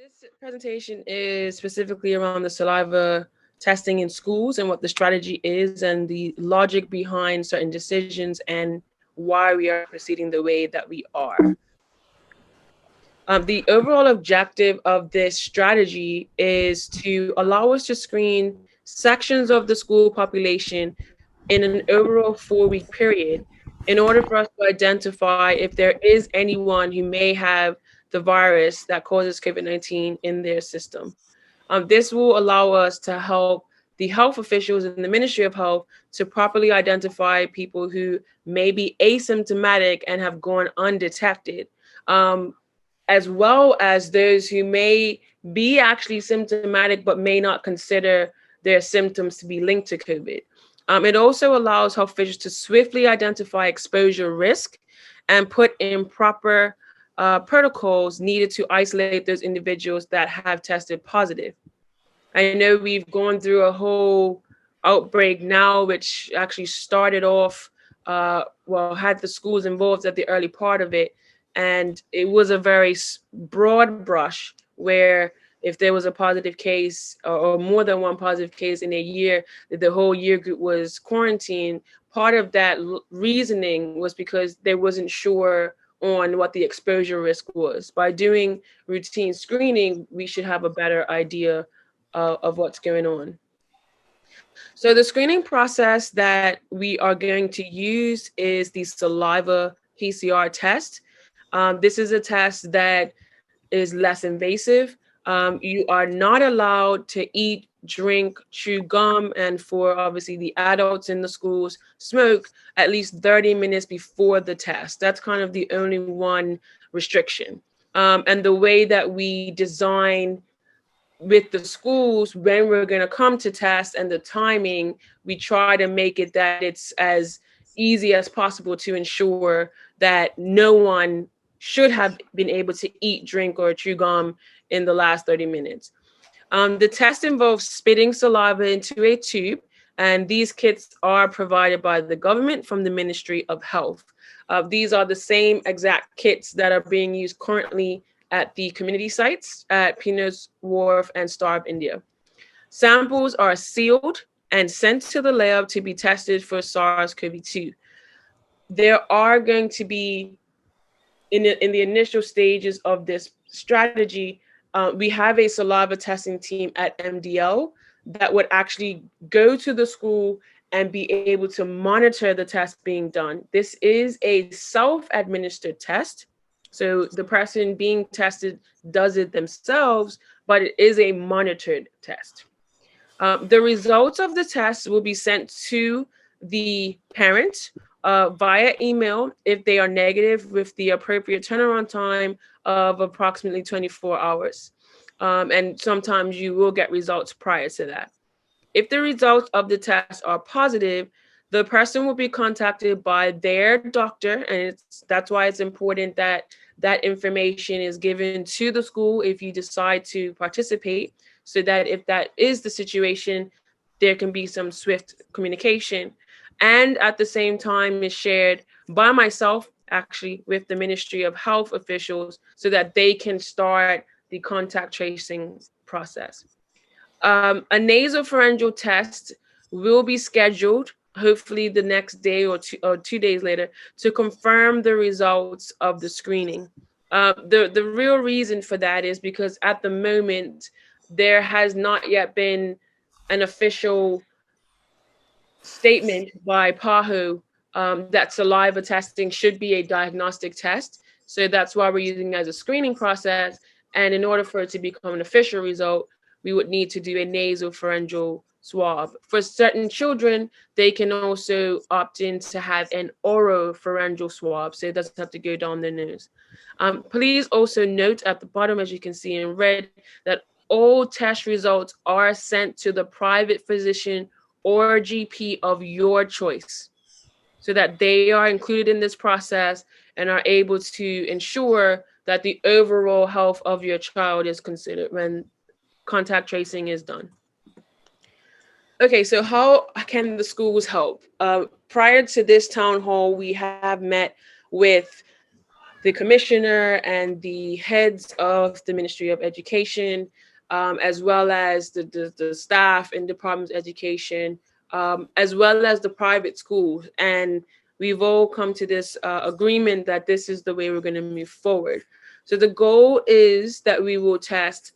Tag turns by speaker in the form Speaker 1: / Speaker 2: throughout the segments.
Speaker 1: This presentation is specifically around the saliva testing in schools and what the strategy is and the logic behind certain decisions and why we are proceeding the way that we are. The overall objective of this strategy is to allow us to screen sections of the school population in an overall 4-week period in order for us to identify if there is anyone who may have the virus that causes COVID-19 in their system. This will allow us to help the health officials in the Ministry of Health to properly identify people who may be asymptomatic and have gone undetected, as well as those who may be actually symptomatic but may not consider their symptoms to be linked to COVID. It also allows health officials to swiftly identify exposure risk and put in proper protocols needed to isolate those individuals that have tested positive. I know we've gone through a whole outbreak now, which actually started off, had the schools involved at the early part of it. And it was a very broad brush where if there was a positive case or more than one positive case in a year, that the whole year group was quarantined. Part of that reasoning was because they wasn't sure on what the exposure risk was. By doing routine screening, we should have a better idea of what's going on. So the screening process that we are going to use is the Saliva Pcr test. This is a test that is less invasive. You are not allowed to eat, drink, chew gum, and for obviously the adults in the schools, smoke at least 30 minutes before the test. That's kind of the only one restriction. And the way that we design with the schools when we're going to come to test and the timing, we try to make it that it's as easy as possible to ensure that no one should have been able to eat, drink, or chew gum in the last 30 minutes. The test involves spitting saliva into a tube, and these kits are provided by the government from the Ministry of Health. These are the same exact kits that are being used currently at the community sites at Pinner's Wharf and Star of India. Samples are sealed and sent to the lab to be tested for SARS-CoV-2. There are going to be, in the initial stages of this strategy, we have a saliva testing team at MDL that would actually go to the school and be able to monitor the test being done. This is a self-administered test. So the person being tested does it themselves, but it is a monitored test. The results of the test will be sent to the parent via email if they are negative, with the appropriate turnaround time of approximately 24 hours. And sometimes you will get results prior to that. If the results of the test are positive, the person will be contacted by their doctor, and that's why it's important that that information is given to the school if you decide to participate, so that if that is the situation, there can be some swift communication. And at the same time is shared by myself, actually, with the Ministry of Health officials so that they can start the contact tracing process. A nasopharyngeal test will be scheduled, hopefully the next day or 2 days later, to confirm the results of the screening. The real reason for that is because at the moment, there has not yet been an official statement by PAHO that saliva testing should be a diagnostic test. So that's why we're using it as a screening process. And in order for it to become an official result, we would need to do a nasopharyngeal swab. For certain children, they can also opt in to have an oropharyngeal swab, so it doesn't have to go down their nose. Please also note at the bottom, as you can see in red, that all test results are sent to the private physician or GP of your choice, so that they are included in this process and are able to ensure that the overall health of your child is considered when contact tracing is done. Okay, so how can the schools help? Prior to this town hall, we have met with the commissioner and the heads of the Ministry of Education, as well as the staff in Department of Education, as well as the private schools. And we've all come to this agreement that this is the way we're going to move forward. So the goal is that we will test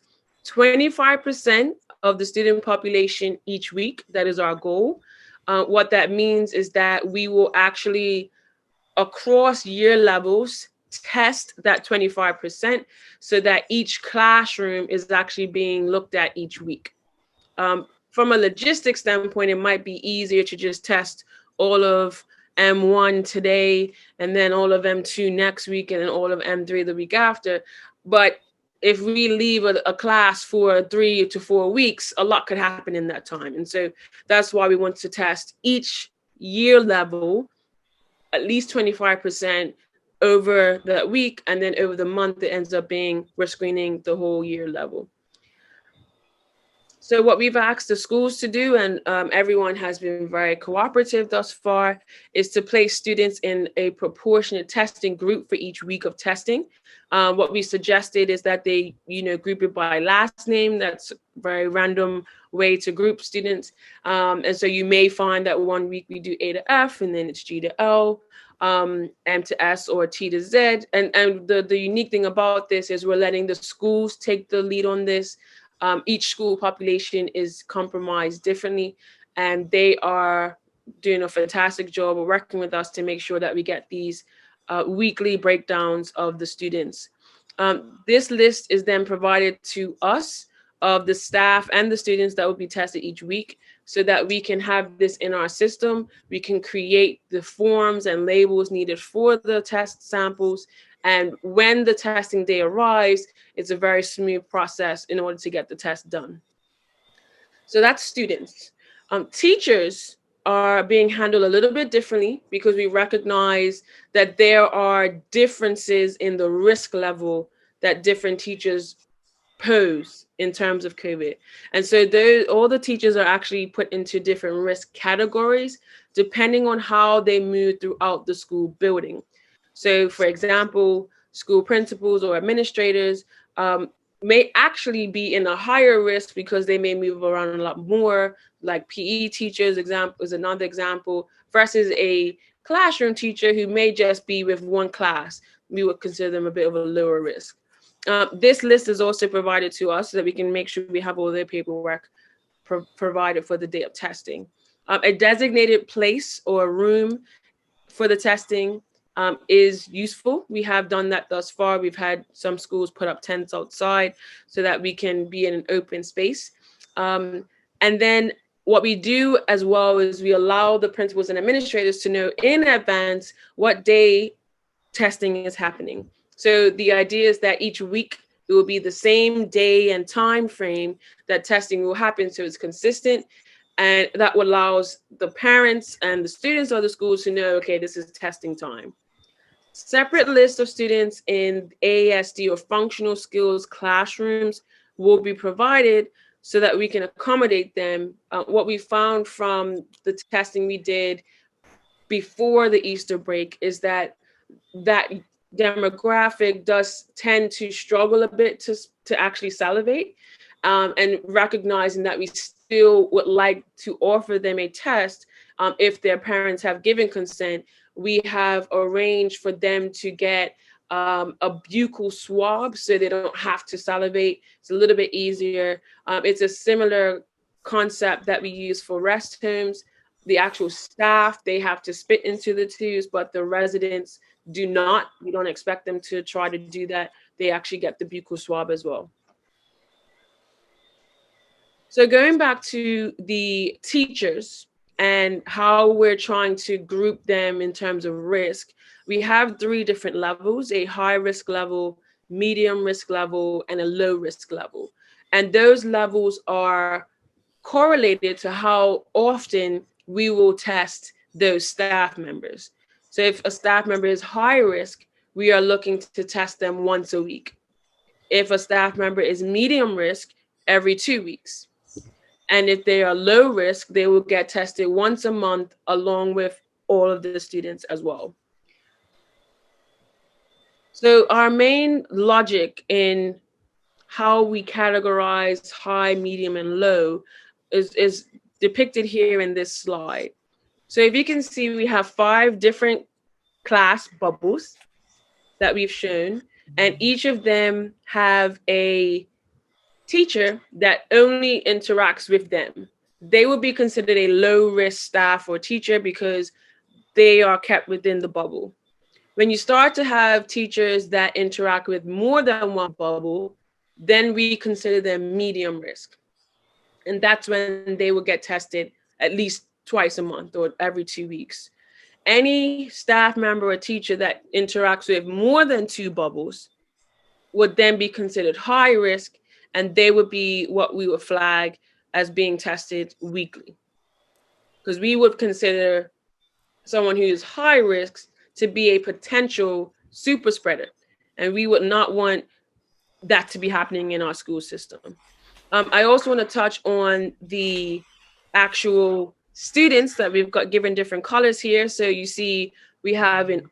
Speaker 1: 25% of the student population each week. That is our goal. What that means is that we will actually, across year levels, test that 25% so that each classroom is actually being looked at each week. From a logistics standpoint, it might be easier to just test all of M1 today, and then all of M2 next week, and then all of M3 the week after. But if we leave a class for 3 to 4 weeks, a lot could happen in that time. And so that's why we want to test each year level at least 25% over that week, and then over the month it ends up being we're screening the whole year level. So what we've asked the schools to do, and everyone has been very cooperative thus far, is to place students in a proportionate testing group for each week of testing. What we suggested is that they, group it by last name. That's a very random way to group students. And so you may find that one week we do A to F, and then it's G to L, M to S, or T to Z. And the unique thing about this is we're letting the schools take the lead on this. Each school population is compromised differently, and they are doing a fantastic job of working with us to make sure that we get these weekly breakdowns of the students. This list is then provided to us of the staff and the students that will be tested each week, so that we can have this in our system. We can create the forms and labels needed for the test samples. And when the testing day arrives, it's a very smooth process in order to get the test done. So that's students. Teachers are being handled a little bit differently, because we recognize that there are differences in the risk level that different teachers pose in terms of COVID. And so all the teachers are actually put into different risk categories depending on how they move throughout the school building. So, for example, school principals or administrators may actually be in a higher risk because they may move around a lot more, like PE teachers is another example, versus a classroom teacher who may just be with one class. We would consider them a bit of a lower risk. This list is also provided to us so that we can make sure we have all their paperwork provided for the day of testing. A designated place or room for the testing is useful. We have done that thus far. We've had some schools put up tents outside so that we can be in an open space. And then what we do as well is we allow the principals and administrators to know in advance what day testing is happening. So the idea is that each week it will be the same day and time frame that testing will happen, so it's consistent. And that allows the parents and the students of the schools to know, okay, this is testing time. Separate list of students in ASD or functional skills classrooms will be provided so that we can accommodate them. What we found from the testing we did before the Easter break is that demographic does tend to struggle a bit to actually salivate, and recognizing that we still would like to offer them a test if their parents have given consent. We have arranged for them to get a buccal swab so they don't have to salivate. It's a little bit easier. It's a similar concept that we use for rest homes. The actual staff, they have to spit into the tubes, but the residents do not. We don't expect them to try to do that. They actually get the buccal swab as well. So going back to the teachers and how we're trying to group them in terms of risk, we have 3 different levels: a high risk level, medium risk level, and a low risk level. And those levels are correlated to how often we will test those staff members. So if a staff member is high risk, we are looking to test them once a week. If a staff member is medium risk, every 2 weeks. And if they are low risk, they will get tested once a month along with all of the students as well. So our main logic in how we categorize high, medium, and low is depicted here in this slide. So if you can see, we have 5 different class bubbles that we've shown, and each of them have a teacher that only interacts with them. They will be considered a low risk staff or teacher because they are kept within the bubble. When you start to have teachers that interact with more than one bubble, then we consider them medium risk. And that's when they will get tested at least twice a month or every 2 weeks. Any staff member or teacher that interacts with more than 2 bubbles would then be considered high risk, and they would be what we would flag as being tested weekly. Because we would consider someone who is high risk to be a potential super spreader. And we would not want that to be happening in our school system. I also want to touch on the actual students that we've got given different colors here. So you see we have in,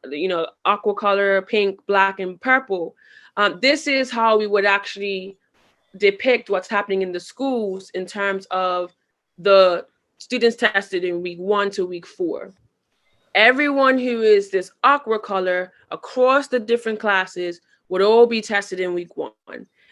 Speaker 1: aqua color, pink, black, and purple. This is how we would actually depict what's happening in the schools in terms of the students tested in week 1 to week 4. Everyone who is this aqua color across the different classes would all be tested in week 1.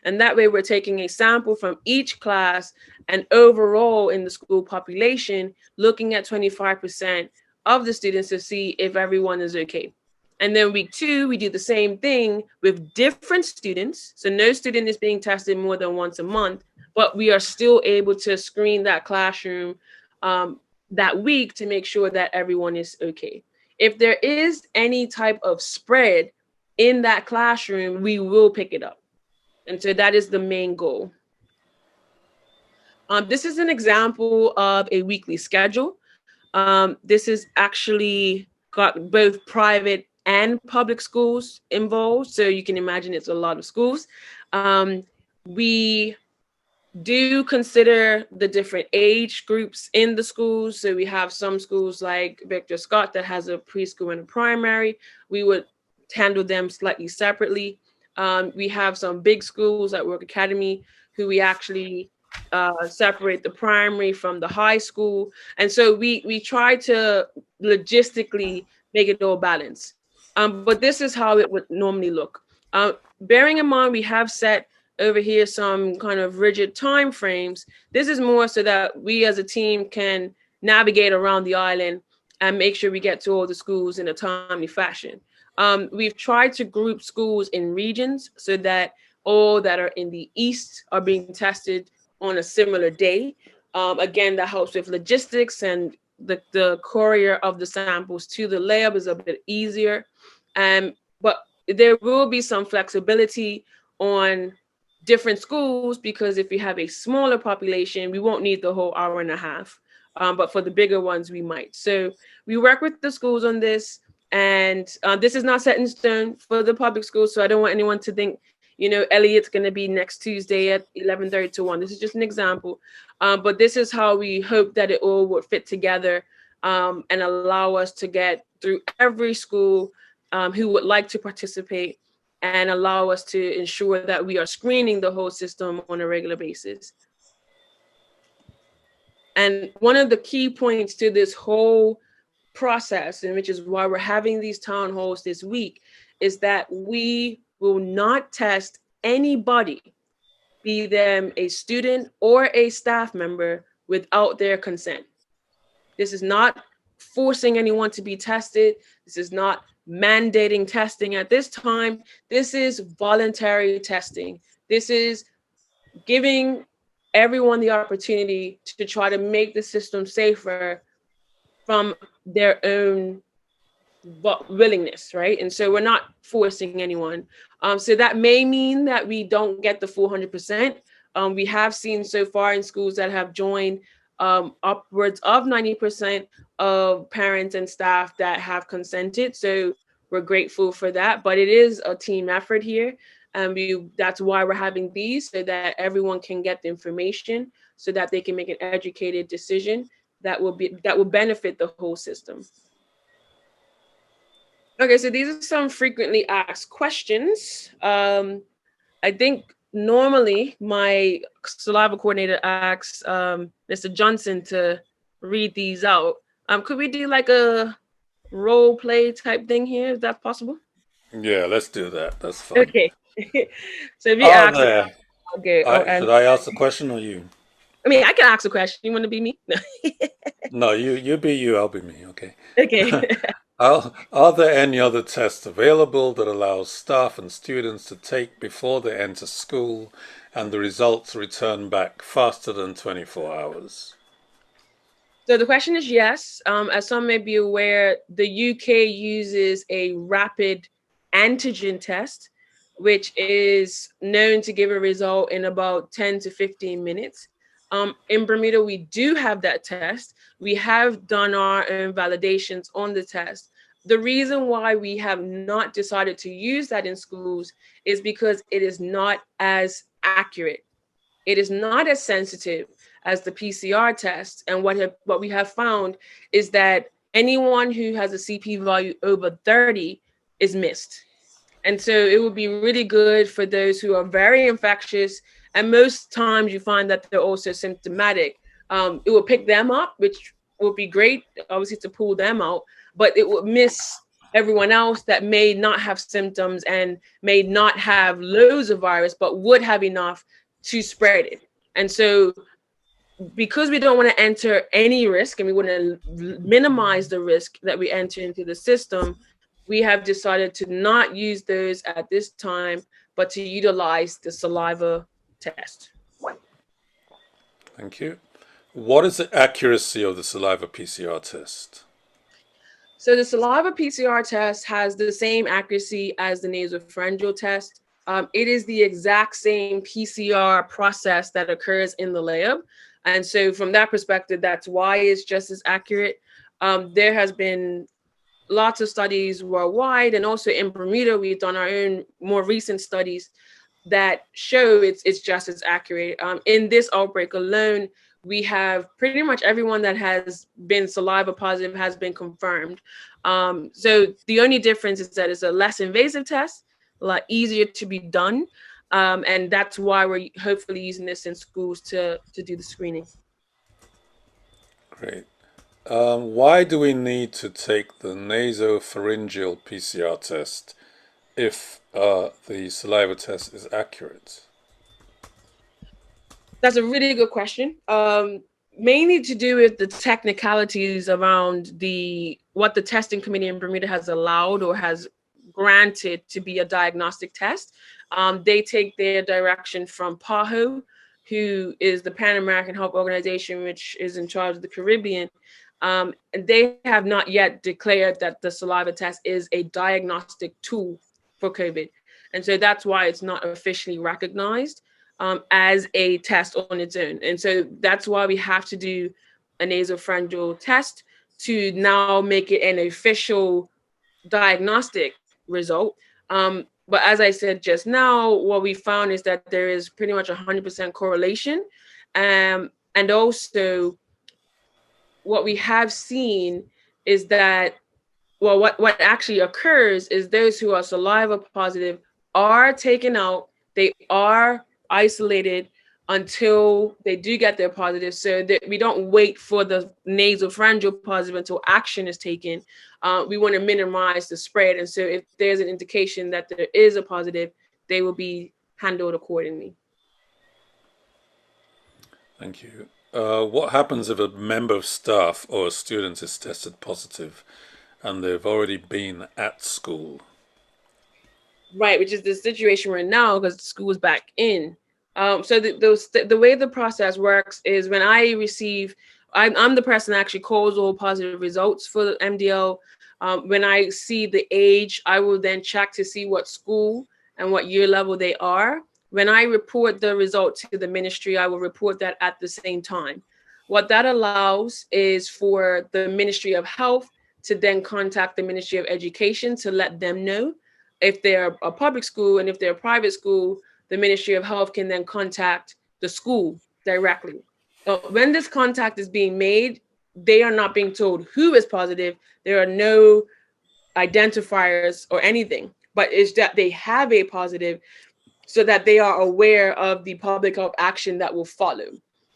Speaker 1: And that way we're taking a sample from each class and overall in the school population, looking at 25% of the students to see if everyone is okay. And then week 2, we do the same thing with different students. So no student is being tested more than once a month, but we are still able to screen that classroom that week to make sure that everyone is okay. If there is any type of spread in that classroom, we will pick it up. And so that is the main goal. This is an example of a weekly schedule. This is actually got both private and public schools involved. So you can imagine it's a lot of schools. We do consider the different age groups in the schools. So we have some schools like Victor Scott that has a preschool and a primary. We would handle them slightly separately. We have some big schools like Work Academy who we actually separate the primary from the high school. And so we try to logistically make it all balanced. But this is how it would normally look. Bearing in mind, we have set over here some kind of rigid time frames. This is more so that we as a team can navigate around the island and make sure we get to all the schools in a timely fashion. We've tried to group schools in regions so that all that are in the east are being tested on a similar day. Again, that helps with logistics, and the courier of the samples to the lab is a bit easier. But there will be some flexibility on different schools, because if we have a smaller population, we won't need the whole hour and a half. But for the bigger ones, we might. So we work with the schools on this, and this is not set in stone for the public schools. So I don't want anyone to think, Elliot's going to be next Tuesday at 11:30 to 1. This is just an example. But this is how we hope that it all would fit together and allow us to get through every school who would like to participate, and allow us to ensure that we are screening the whole system on a regular basis. And one of the key points to this whole process, and which is why we're having these town halls this week, is that we will not test anybody, be them a student or a staff member, without their consent. This is not forcing anyone to be tested. This is not mandating testing at this time. This is voluntary testing. This is giving everyone the opportunity to try to make the system safer from their own willingness, right? And so we're not forcing anyone. So that may mean that we don't get the full 100%. We have seen so far in schools that have joined upwards of 90% of parents and staff that have consented. So we're grateful for that, but it is a team effort here. And that's why we're having these, so that everyone can get the information, so that they can make an educated decision that will benefit the whole system. Okay, so these are some frequently asked questions. I think normally my saliva coordinator asks Mr. Johnson to read these out. Could we do like a role play type thing here? Is that possible?
Speaker 2: Yeah, let's do that. That's fun.
Speaker 1: Okay. So if you
Speaker 2: Are
Speaker 1: ask,
Speaker 2: there?
Speaker 1: okay. Oh, and
Speaker 2: Should I ask the question or you?
Speaker 1: I mean, I can ask a question. You want to be me? No.
Speaker 2: No, you be you, I'll be me. Okay.
Speaker 1: Okay.
Speaker 2: Are there any other tests available that allows staff and students to take before they enter school and the results return back faster than 24 hours?
Speaker 1: So the question is yes. As some may be aware, the UK uses a rapid antigen test, which is known to give a result in about 10 to 15 minutes. In Bermuda, we do have that test. We have done our own validations on the test. The reason why we have not decided to use that in schools is because it is not as accurate. It is not as sensitive as the PCR test. And what we have found is that anyone who has a CP value over 30 is missed. And so it would be really good for those who are very infectious. And most times you find that they're also symptomatic. It will pick them up, which would be great, obviously, to pull them out, but it would miss everyone else that may not have symptoms and may not have loads of virus, but would have enough to spread it. And so because we don't want to enter any risk and we want to minimize the risk that we enter into the system, we have decided to not use those at this time, but to utilize the saliva test.
Speaker 2: Thank you. What is the accuracy of the saliva PCR test?
Speaker 1: So the saliva PCR test has the same accuracy as the nasopharyngeal test. It is the exact same PCR process that occurs in the lab. And so from that perspective, that's why it's just as accurate. There has been lots of studies worldwide, and also in Bermuda, we've done our own more recent studies that show it's just as accurate. In this outbreak alone, we have pretty much everyone that has been saliva positive has been confirmed. So the only difference is that it's a less invasive test, a lot easier to be done. And that's why we're hopefully using this in schools to do the screening.
Speaker 2: Great. Why do we need to take the nasopharyngeal PCR test if the saliva test is accurate?
Speaker 1: That's a really good question. Mainly to do with the technicalities around the what the testing committee in Bermuda has allowed or has granted to be a diagnostic test. They take their direction from PAHO, who is the Pan American Health Organization, which is in charge of the Caribbean. And they have not yet declared that the saliva test is a diagnostic tool for COVID. And so that's why it's not officially recognized as a test on its own. And so that's why we have to do a nasopharyngeal test to now make it an official diagnostic result. But as I said just now, what we found is that there is pretty much 100% correlation. And also, what we have seen is that, well, what actually occurs is those who are saliva positive are taken out, they are isolated until they do get their positive, so that we don't wait for the nasopharyngeal positive until action is taken. We want to minimize the spread, and so if there's an indication that there is a positive, they will be handled accordingly.
Speaker 2: Thank you. What happens if a member of staff or a student is tested positive and they've already been at school?
Speaker 1: Right, which is the situation right now because the school is back in. So the way the process works is when I receive, I'm the person that actually calls all positive results for the MDL. When I see the age, I will then check to see what school and what year level they are. When I report the result to the ministry, I will report that at the same time. What that allows is for the Ministry of Health to then contact the Ministry of Education to let them know if they're a public school, and if they're a private school, the Ministry of Health can then contact the school directly. When this contact is being made, they are not being told who is positive. There are no identifiers or anything, but it's that they have a positive so that they are aware of the public health action that will follow.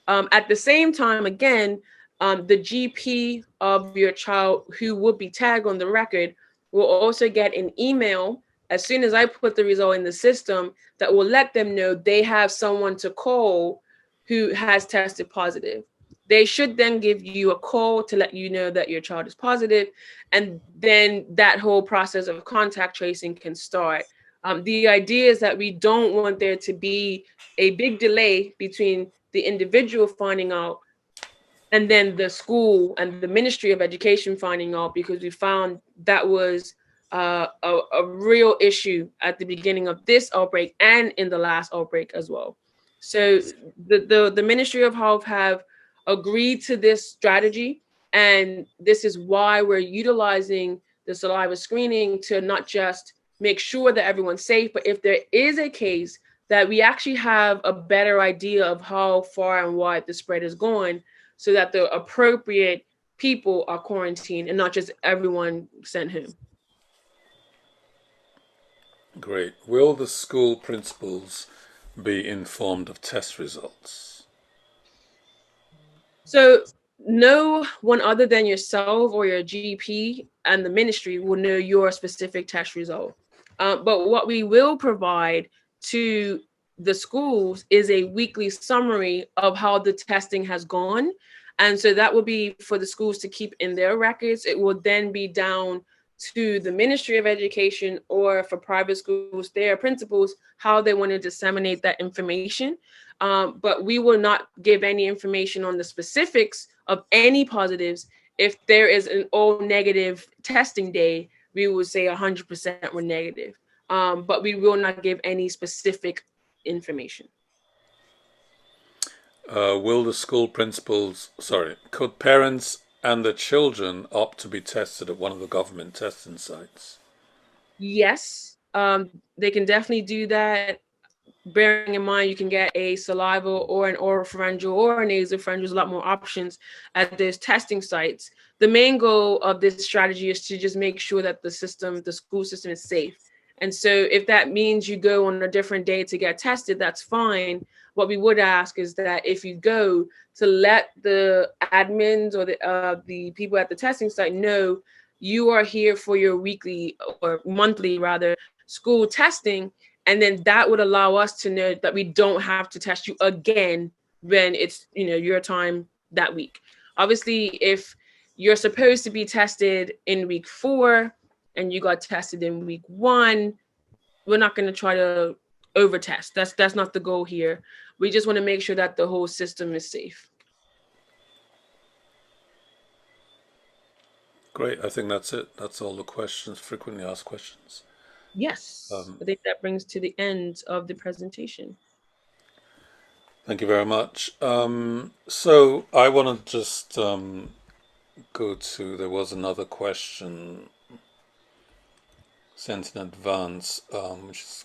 Speaker 1: At the same time, again, the GP of your child who would be tagged on the record will also get an email as soon as I put the result in the system that will let them know they have someone to call who has tested positive. They should then give you a call to let you know that your child is positive, and then that whole process of contact tracing can start. The idea is that we don't want there to be a big delay between the individual finding out and then the school and the Ministry of Education finding out, because we found that was a real issue at the beginning of this outbreak and in the last outbreak as well. So the Ministry of Health have agreed to this strategy, and this is why we're utilizing the saliva screening to not just make sure that everyone's safe, but if there is a case that we actually have a better idea of how far and wide the spread is going, so that the appropriate people are quarantined and not just everyone sent home.
Speaker 2: Great. Will the school principals be informed of test results?
Speaker 1: So no one other than yourself or your GP and the ministry will know your specific test result. But what we will provide to the schools is a weekly summary of how the testing has gone. And so that will be for the schools to keep in their records. It will then be down to the Ministry of Education, or for private schools, their principals, how they want to disseminate that information. But we will not give any information on the specifics of any positives. If there is an all negative testing day, we will say 100% were negative. But we will not give any specific information.
Speaker 2: Will the school principals, could parents and the children opt to be tested at one of the government testing sites?
Speaker 1: Yes, they can definitely do that. Bearing in mind, you can get a saliva or an oropharyngeal or a nasopharyngeal. There's a lot more options at those testing sites. The main goal of this strategy is to just make sure that the school system is safe. And so if that means you go on a different day to get tested, that's fine. What we would ask is that if you go, to let the admins or the people at the testing site know you are here for your weekly or monthly rather school testing, and then that would allow us to know that we don't have to test you again when it's your time that week. Obviously, if you're supposed to be tested in week 4 and you got tested in week 1, we're not going to try to over test. That's not the goal here. We just want to make sure that the whole system is safe.
Speaker 2: Great. I think that's it. That's all the questions, frequently asked questions.
Speaker 1: Yes, I think that brings to the end of the presentation.
Speaker 2: Thank you very much. So I want to just go to, there was another question sent in advance, which is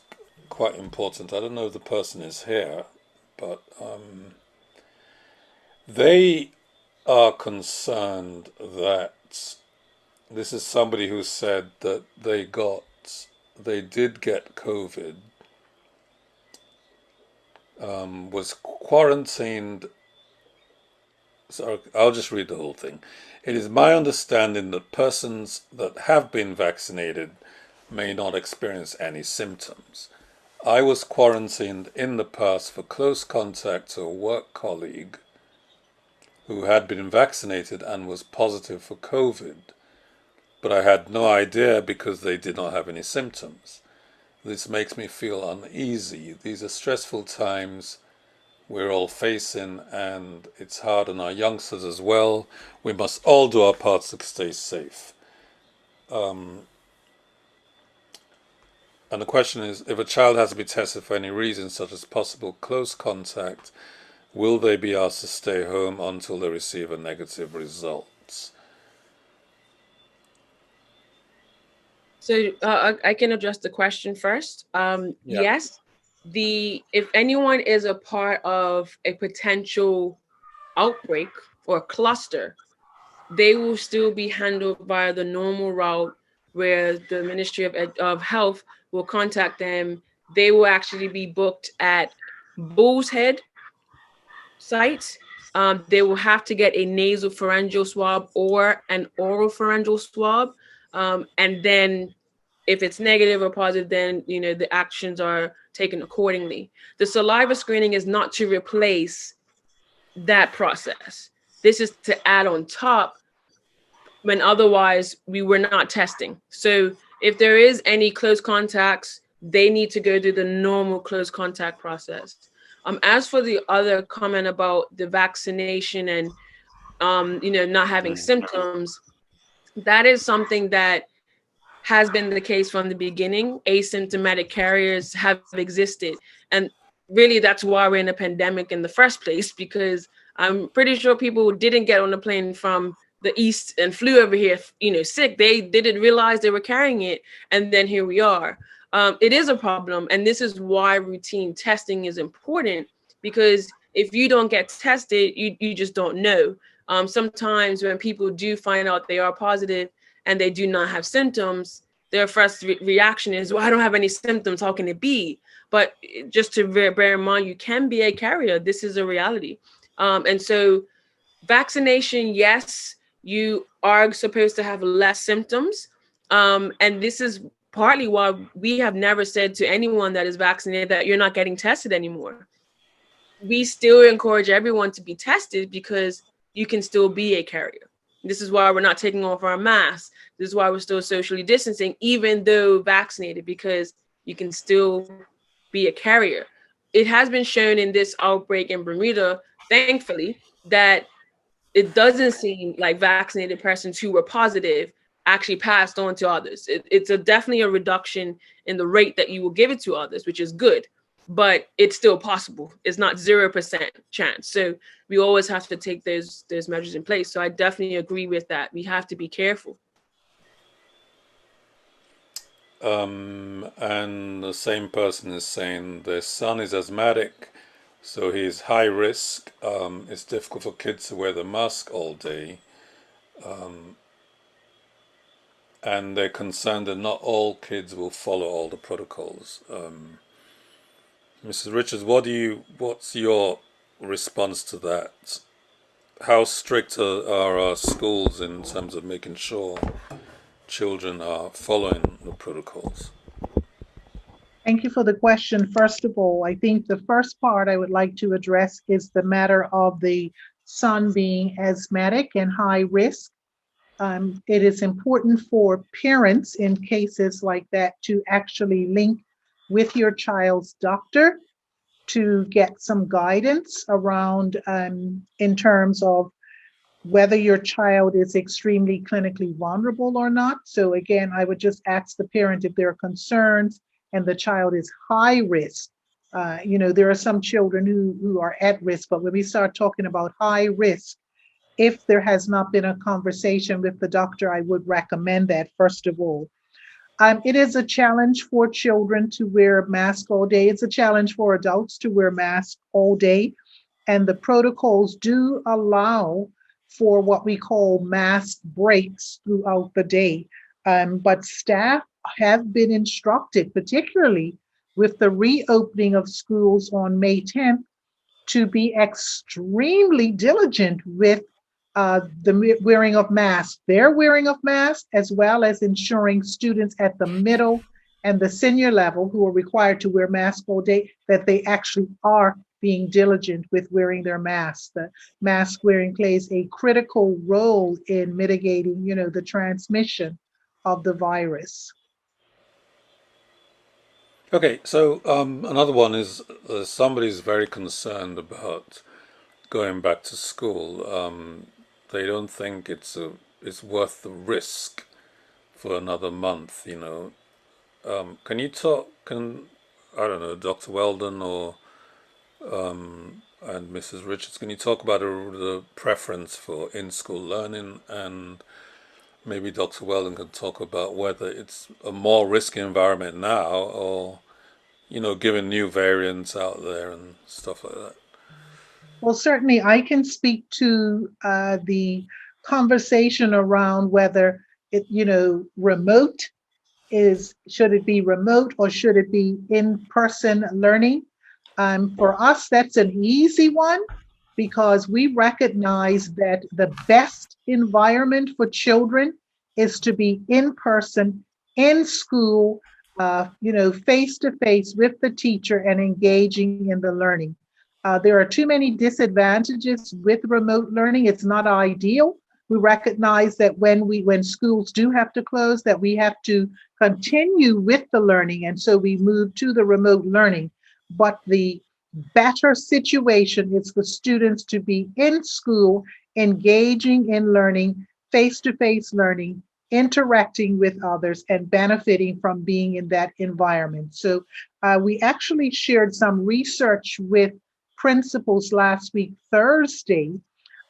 Speaker 2: quite important. I don't know if the person is here, but they are concerned that this is somebody who said that they did get COVID, was quarantined. So I'll just read the whole thing. It is my understanding that persons that have been vaccinated may not experience any symptoms. I was quarantined in the past for close contact to a work colleague who had been vaccinated and was positive for COVID, but I had no idea because they did not have any symptoms. This makes me feel uneasy. These are stressful times we're all facing, and it's hard on our youngsters as well. We must all do our parts to stay safe. And the question is, if a child has to be tested for any reason, such as possible close contact, will they be asked to stay home until they receive a negative result?
Speaker 1: So I can address the question first. Yes, if anyone is a part of a potential outbreak or cluster, they will still be handled via the normal route where the Ministry of Health will contact them. They will actually be booked at Bull's Head site. They will have to get a nasal pharyngeal swab or an oral pharyngeal swab. And then if it's negative or positive, then the actions are taken accordingly. The saliva screening is not to replace that process. This is to add on top when otherwise we were not testing. So if there is any close contacts, they need to go through the normal close contact process. As for the other comment about the vaccination and not having symptoms, that is something that has been the case from the beginning. Asymptomatic carriers have existed. And really, that's why we're in a pandemic in the first place, because I'm pretty sure people didn't get on the plane from the East and flew over here, sick. They didn't realize they were carrying it. And then here we are. It is a problem. And this is why routine testing is important, because if you don't get tested, you just don't know. Sometimes when people do find out they are positive, and they do not have symptoms, their first reaction is, well, I don't have any symptoms. How can it be? But just to bear in mind, you can be a carrier. This is a reality. And so vaccination, yes, you are supposed to have less symptoms. And this is partly why we have never said to anyone that is vaccinated that you're not getting tested anymore. We still encourage everyone to be tested because you can still be a carrier. This is why we're not taking off our masks. This is why we're still socially distancing, even though vaccinated, because you can still be a carrier. It has been shown in this outbreak in Bermuda, thankfully, that it doesn't seem like vaccinated persons who were positive actually passed on to others. It's definitely a reduction in the rate that you will give it to others, which is good, but it's still possible. It's not 0% chance. So we always have to take those measures in place. So I definitely agree with that. We have to be careful.
Speaker 2: And the same person is saying their son is asthmatic, so he's high risk. It's difficult for kids to wear the mask all day. And they're concerned that not all kids will follow all the protocols. Mrs. Richards, what's your response to that? How strict are our schools in terms of making sure children are following the protocols?
Speaker 3: Thank you for the question. First of all, I think the first part I would like to address is the matter of the son being asthmatic and high risk. It is important for parents in cases like that to actually link with your child's doctor to get some guidance around in terms of whether your child is extremely clinically vulnerable or not. So again, I would just ask the parent if there are concerns and the child is high risk. There are some children who are at risk, but when we start talking about high risk, if there has not been a conversation with the doctor, I would recommend that first of all. It is a challenge for children to wear a mask all day. It's a challenge for adults to wear masks all day. And the protocols do allow for what we call mask breaks throughout the day. But staff have been instructed, particularly with the reopening of schools on May 10th, to be extremely diligent with the wearing of masks, their wearing of masks, as well as ensuring students at the middle and the senior level who are required to wear masks all day, that they actually are being diligent with wearing their masks. The mask wearing plays a critical role in mitigating, the transmission of the virus.
Speaker 2: Okay, so another one is somebody's very concerned about going back to school. They don't think it's worth the risk for another month. Can you talk? I don't know, Dr. Weldon or and Mrs. Richards? Can you talk about the preference for in-school learning, and maybe Dr. Weldon can talk about whether it's a more risky environment now, or given new variants out there and stuff like that.
Speaker 3: Well, certainly I can speak to the conversation around whether remote? Should it be remote or should it be in-person learning? For us, that's an easy one because we recognize that the best environment for children is to be in person, in school, face to face with the teacher and engaging in the learning. There are too many disadvantages with remote learning. It's not ideal. We recognize that when schools do have to close, that we have to continue with the learning, and so we move to the remote learning. But the better situation is for students to be in school, engaging in learning, face-to-face learning, interacting with others, and benefiting from being in that environment. So we actually shared some research with principals last week, Thursday,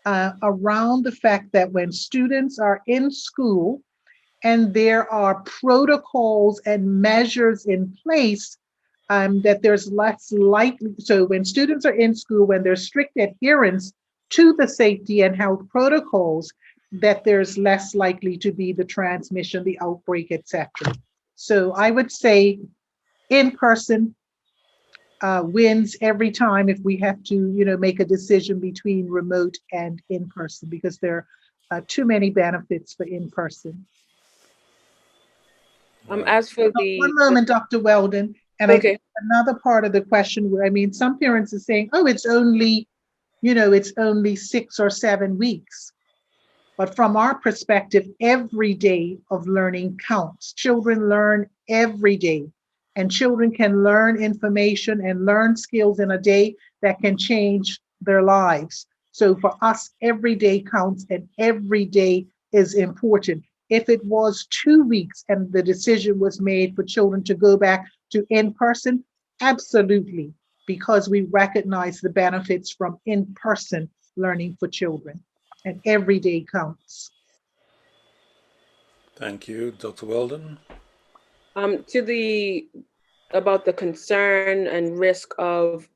Speaker 3: around the fact that when students are in school and there are protocols and measures in place, that there's less likely. So when students are in school, when there's strict adherence to the safety and health protocols, that there's less likely to be the transmission, the outbreak, etc. So I would say in person wins every time if we have to, make a decision between remote and in person, because there are too many benefits for in person.
Speaker 1: As for
Speaker 3: One moment, Dr. Weldon, and I think another part of the question where, some parents are saying, oh, it's only 6 or 7 weeks. But from our perspective, every day of learning counts. Children learn every day, and children can learn information and learn skills in a day that can change their lives. So for us, every day counts and every day is important. If it was 2 weeks and the decision was made for children to go back to in-person, absolutely, because we recognize the benefits from in-person learning for children, and every day counts.
Speaker 2: Thank you, Dr. Weldon.
Speaker 1: About the concern and risk of,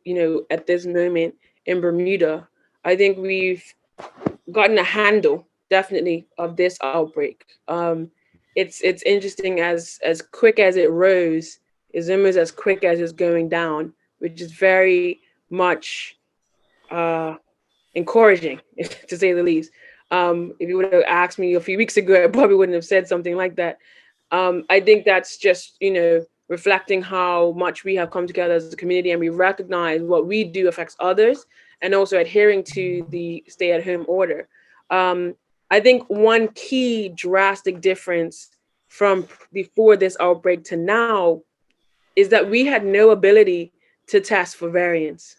Speaker 1: at this moment in Bermuda, I think we've gotten a handle definitely of this outbreak. It's interesting, as quick as it rose is almost as quick as it's going down, which is very much encouraging, to say the least. If you would have asked me a few weeks ago, I probably wouldn't have said something like that. I think that's just, reflecting how much we have come together as a community, and we recognize what we do affects others, and also adhering to the stay-at-home order. I think one key drastic difference from before this outbreak to now is that we had no ability to test for variants.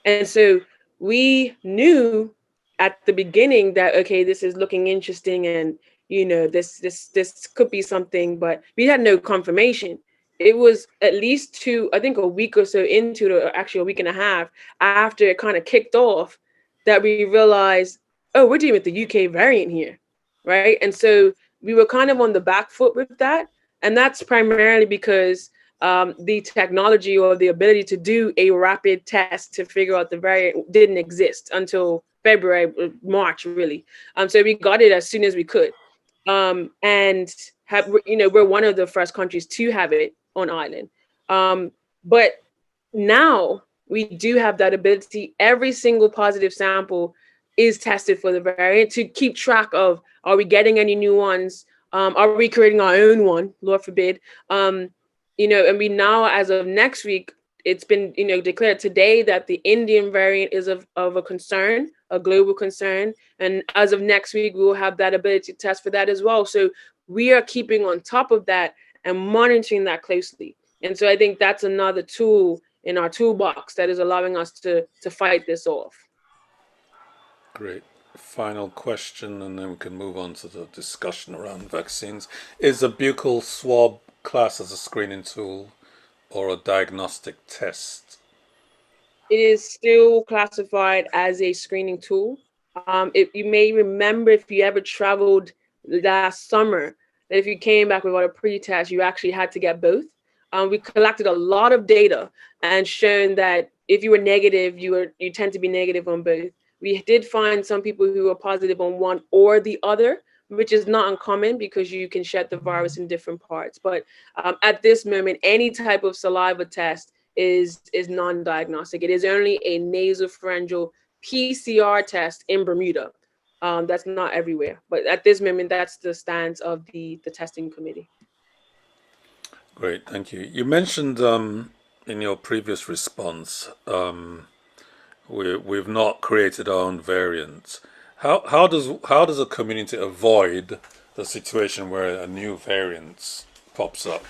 Speaker 1: And so we knew at the beginning that, okay, this is looking interesting, and this could be something, but we had no confirmation. It was at least I think a week or so into it, actually a week and a half after it kind of kicked off, that we realized, oh, we're dealing with the UK variant here, right? And so we were kind of on the back foot with that. And that's primarily because the technology or the ability to do a rapid test to figure out the variant didn't exist until February, March, really. So we got it as soon as we could. And we're one of the first countries to have it on island. But now we do have that ability. Every single positive sample is tested for the variant to keep track of, are we getting any new ones? Are we creating our own one? Lord forbid. And we now, as of next week, it's been, declared today that the Indian variant is of a concern, a global concern. And as of next week, we will have that ability to test for that as well. So we are keeping on top of that and monitoring that closely. And so I think that's another tool in our toolbox that is allowing us to fight this off.
Speaker 2: Great. Final question, and then we can move on to the discussion around vaccines. Is a buccal swab classed as a screening tool or a diagnostic test?
Speaker 1: It is still classified as a screening tool. You may remember, if you ever traveled last summer, that if you came back without a pre-test, you actually had to get both. We collected a lot of data and shown that if you were negative, you tend to be negative on both. We did find some people who were positive on one or the other, which is not uncommon because you can shed the virus in different parts. But at this moment, any type of saliva test is non-diagnostic. It is only a nasopharyngeal PCR test in Bermuda. That's not everywhere, but at this moment, that's the stance of the testing committee.
Speaker 2: Great, thank you. You mentioned in your previous response we've not created our own variants. How does a community avoid the situation where a new variant pops up?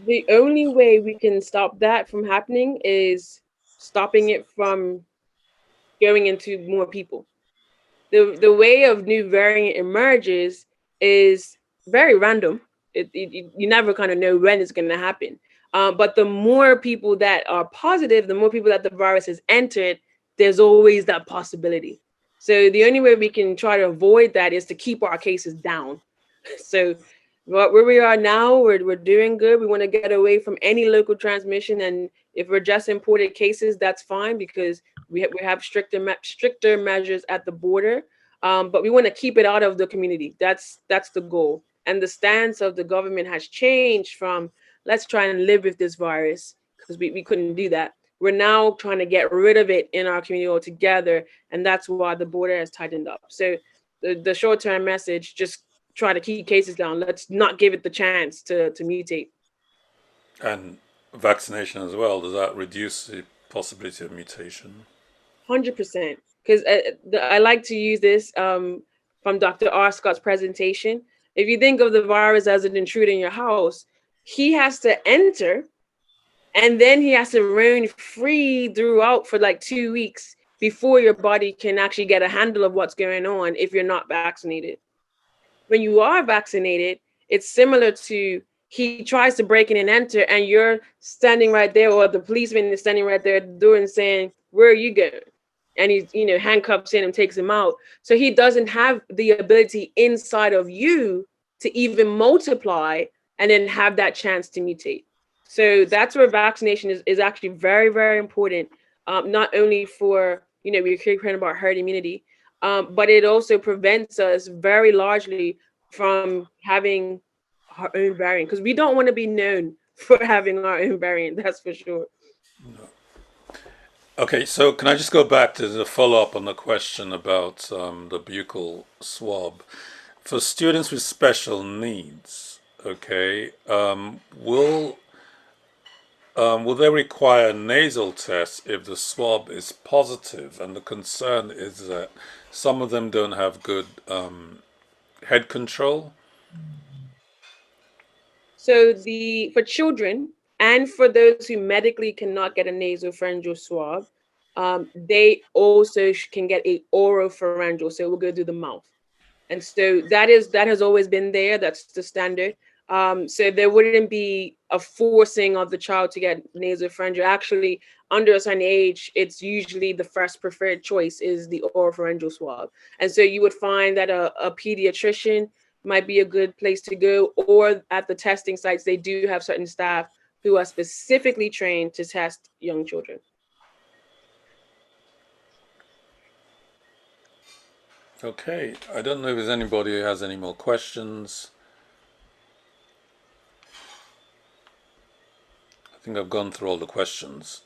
Speaker 1: The only way we can stop that from happening is stopping it from going into more people. The way of new variant emerges is very random. You never kind of know when it's going to happen. But the more people that are positive, the more people that the virus has entered, there's always that possibility. So the only way we can try to avoid that is to keep our cases down. So where we are now, we're doing good. We want to get away from any local transmission, and if we're just imported cases, that's fine because we have stricter measures at the border. But we want to keep it out of the community. That's the goal. And the stance of the government has changed from let's try and live with this virus because we couldn't do that. We're now trying to get rid of it in our community altogether, and that's why the border has tightened up. So the short-term message, just try to keep cases down. Let's not give it the chance to mutate.
Speaker 2: And vaccination as well, does that reduce the possibility of mutation?
Speaker 1: 100%. Because I like to use this from Dr. R. Scott's presentation. If you think of the virus as an intruder in your house, he has to enter and then he has to roam free throughout for like 2 weeks before your body can actually get a handle of what's going on if you're not vaccinated. When you are vaccinated, it's similar to he tries to break in and enter, and you're standing right there, or the policeman is standing right there at the door and saying, "Where are you going?" And he, handcuffs him and takes him out. So he doesn't have the ability inside of you to even multiply and then have that chance to mutate. So that's where vaccination is actually very, very important. Not only for, we're hearing about herd immunity, but it also prevents us very largely from having our own variant, because we don't want to be known for having our own variant, that's for sure.
Speaker 2: No. Okay, so can I just go back to the follow-up on the question about the buccal swab? For students with special needs, okay, will they require nasal tests if the swab is positive? And the concern is that some of them don't have good head control.
Speaker 1: So for children and for those who medically cannot get a nasopharyngeal swab, they also can get a oropharyngeal, so it will go through the mouth. And so that has always been there. That's the standard. So there wouldn't be a forcing of the child to get nasopharyngeal. Actually, under a certain age, it's usually the first preferred choice is the oropharyngeal swab. And so you would find that a pediatrician might be a good place to go, or at the testing sites, they do have certain staff who are specifically trained to test young children.
Speaker 2: Okay, I don't know if there's anybody who has any more questions. I think I've gone through all the questions.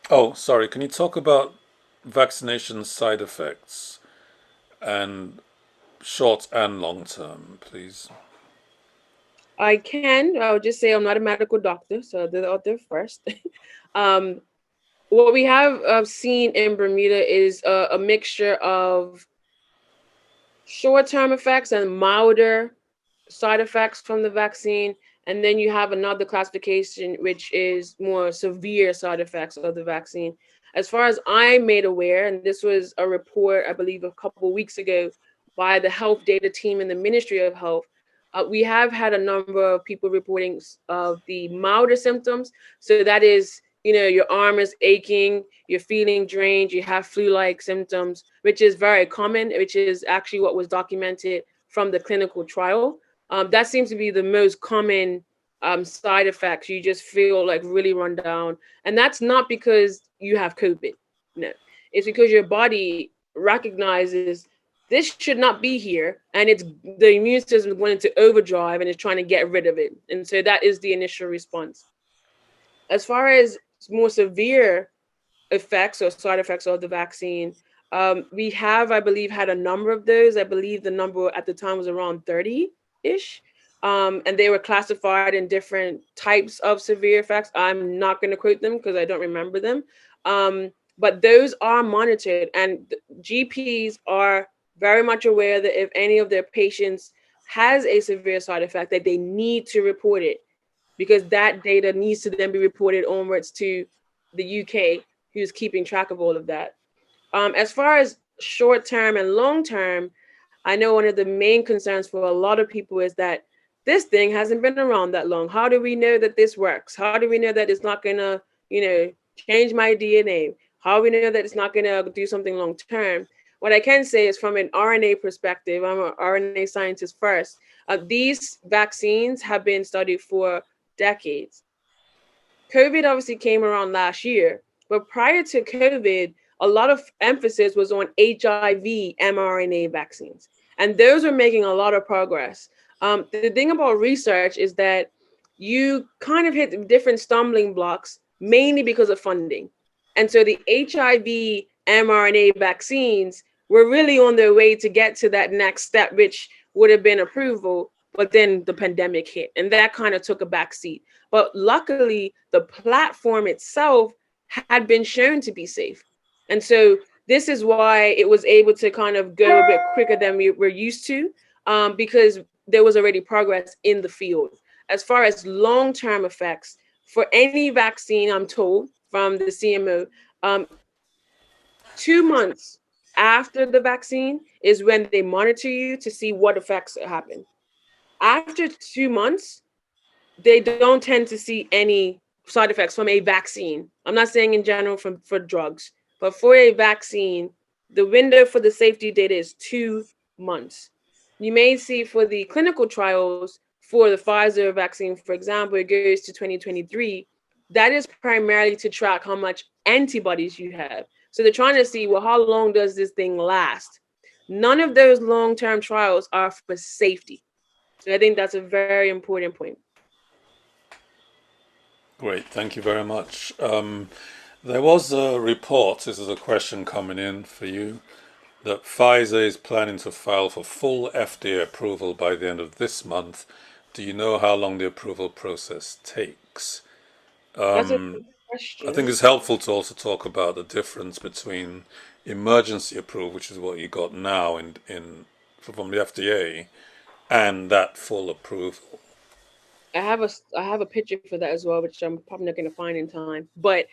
Speaker 2: Oh, sorry, can you talk about vaccination side effects and short and long term, please?
Speaker 1: I can. I'll just say I'm not a medical doctor, so they're out there first. What we have seen in Bermuda is a mixture of short-term effects and milder side effects from the vaccine. And then you have another classification, which is more severe side effects of the vaccine. As far as I'm made aware, and this was a report, I believe, a couple of weeks ago by the health data team in the Ministry of Health, we have had a number of people reporting of the milder symptoms. So that is, your arm is aching, you're feeling drained, you have flu-like symptoms, which is very common, which is actually what was documented from the clinical trial. That seems to be the most common side effects. You just feel like really run down. And that's not because you have COVID. No, it's because your body recognizes this should not be here. And it's the immune system is going into overdrive and is trying to get rid of it. And so that is the initial response. As far as more severe effects or side effects of the vaccine, we have, I believe, had a number of those. I believe the number at the time was around 30-ish. And they were classified in different types of severe effects. I'm not going to quote them because I don't remember them. But those are monitored, and GPs are very much aware that if any of their patients has a severe side effect, that they need to report it, because that data needs to then be reported onwards to the UK, who's keeping track of all of that. As far as short term and long term, I know one of the main concerns for a lot of people is that this thing hasn't been around that long. How do we know that this works? How do we know that it's not gonna, change my DNA? How do we know that it's not gonna do something long term? What I can say is, from an RNA perspective, I'm an RNA scientist first. These vaccines have been studied for decades. COVID obviously came around last year, but prior to COVID, a lot of emphasis was on HIV mRNA vaccines, and those are making a lot of progress. The thing about research is that you kind of hit different stumbling blocks, mainly because of funding. And so the HIV mRNA vaccines were really on their way to get to that next step, which would have been approval, but then the pandemic hit, and that kind of took a back seat. But luckily, the platform itself had been shown to be safe. And so this is why it was able to kind of go a bit quicker than we were used to, because there was already progress in the field. As far as long-term effects, for any vaccine, I'm told from the CMO, 2 months after the vaccine is when they monitor you to see what effects happen. After 2 months, they don't tend to see any side effects from a vaccine. I'm not saying in general for drugs, but for a vaccine, the window for the safety data is 2 months. You may see for the clinical trials for the Pfizer vaccine, for example, it goes to 2023. That is primarily to track how much antibodies you have. So they're trying to see, well, how long does this thing last? None of those long-term trials are for safety. So I think that's a very important point.
Speaker 2: Great, thank you very much. There was a report, this is a question coming in for you, that Pfizer is planning to file for full FDA approval by the end of this month. Do you know how long the approval process takes?
Speaker 1: That's a good question.
Speaker 2: I think it's helpful to also talk about the difference between emergency approval, which is what you got now from the FDA, and that full approval.
Speaker 1: I have a picture for that as well, which I'm probably not going to find in time. But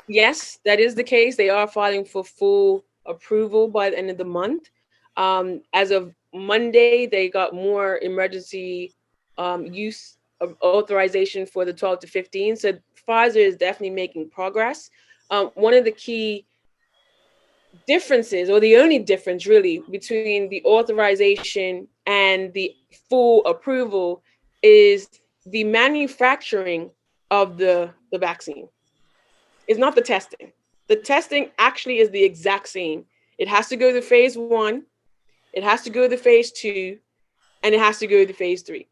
Speaker 1: yes, that is the case. They are filing for full approval by the end of the month. As of Monday, they got more emergency use of authorization for the 12 to 15. So Pfizer is definitely making progress. One of the key differences, or the only difference really, between the authorization and the full approval is the manufacturing of the vaccine. It's not the testing. The testing actually is the exact same. It has to go to phase 1, it has to go to phase 2, and it has to go to phase 3.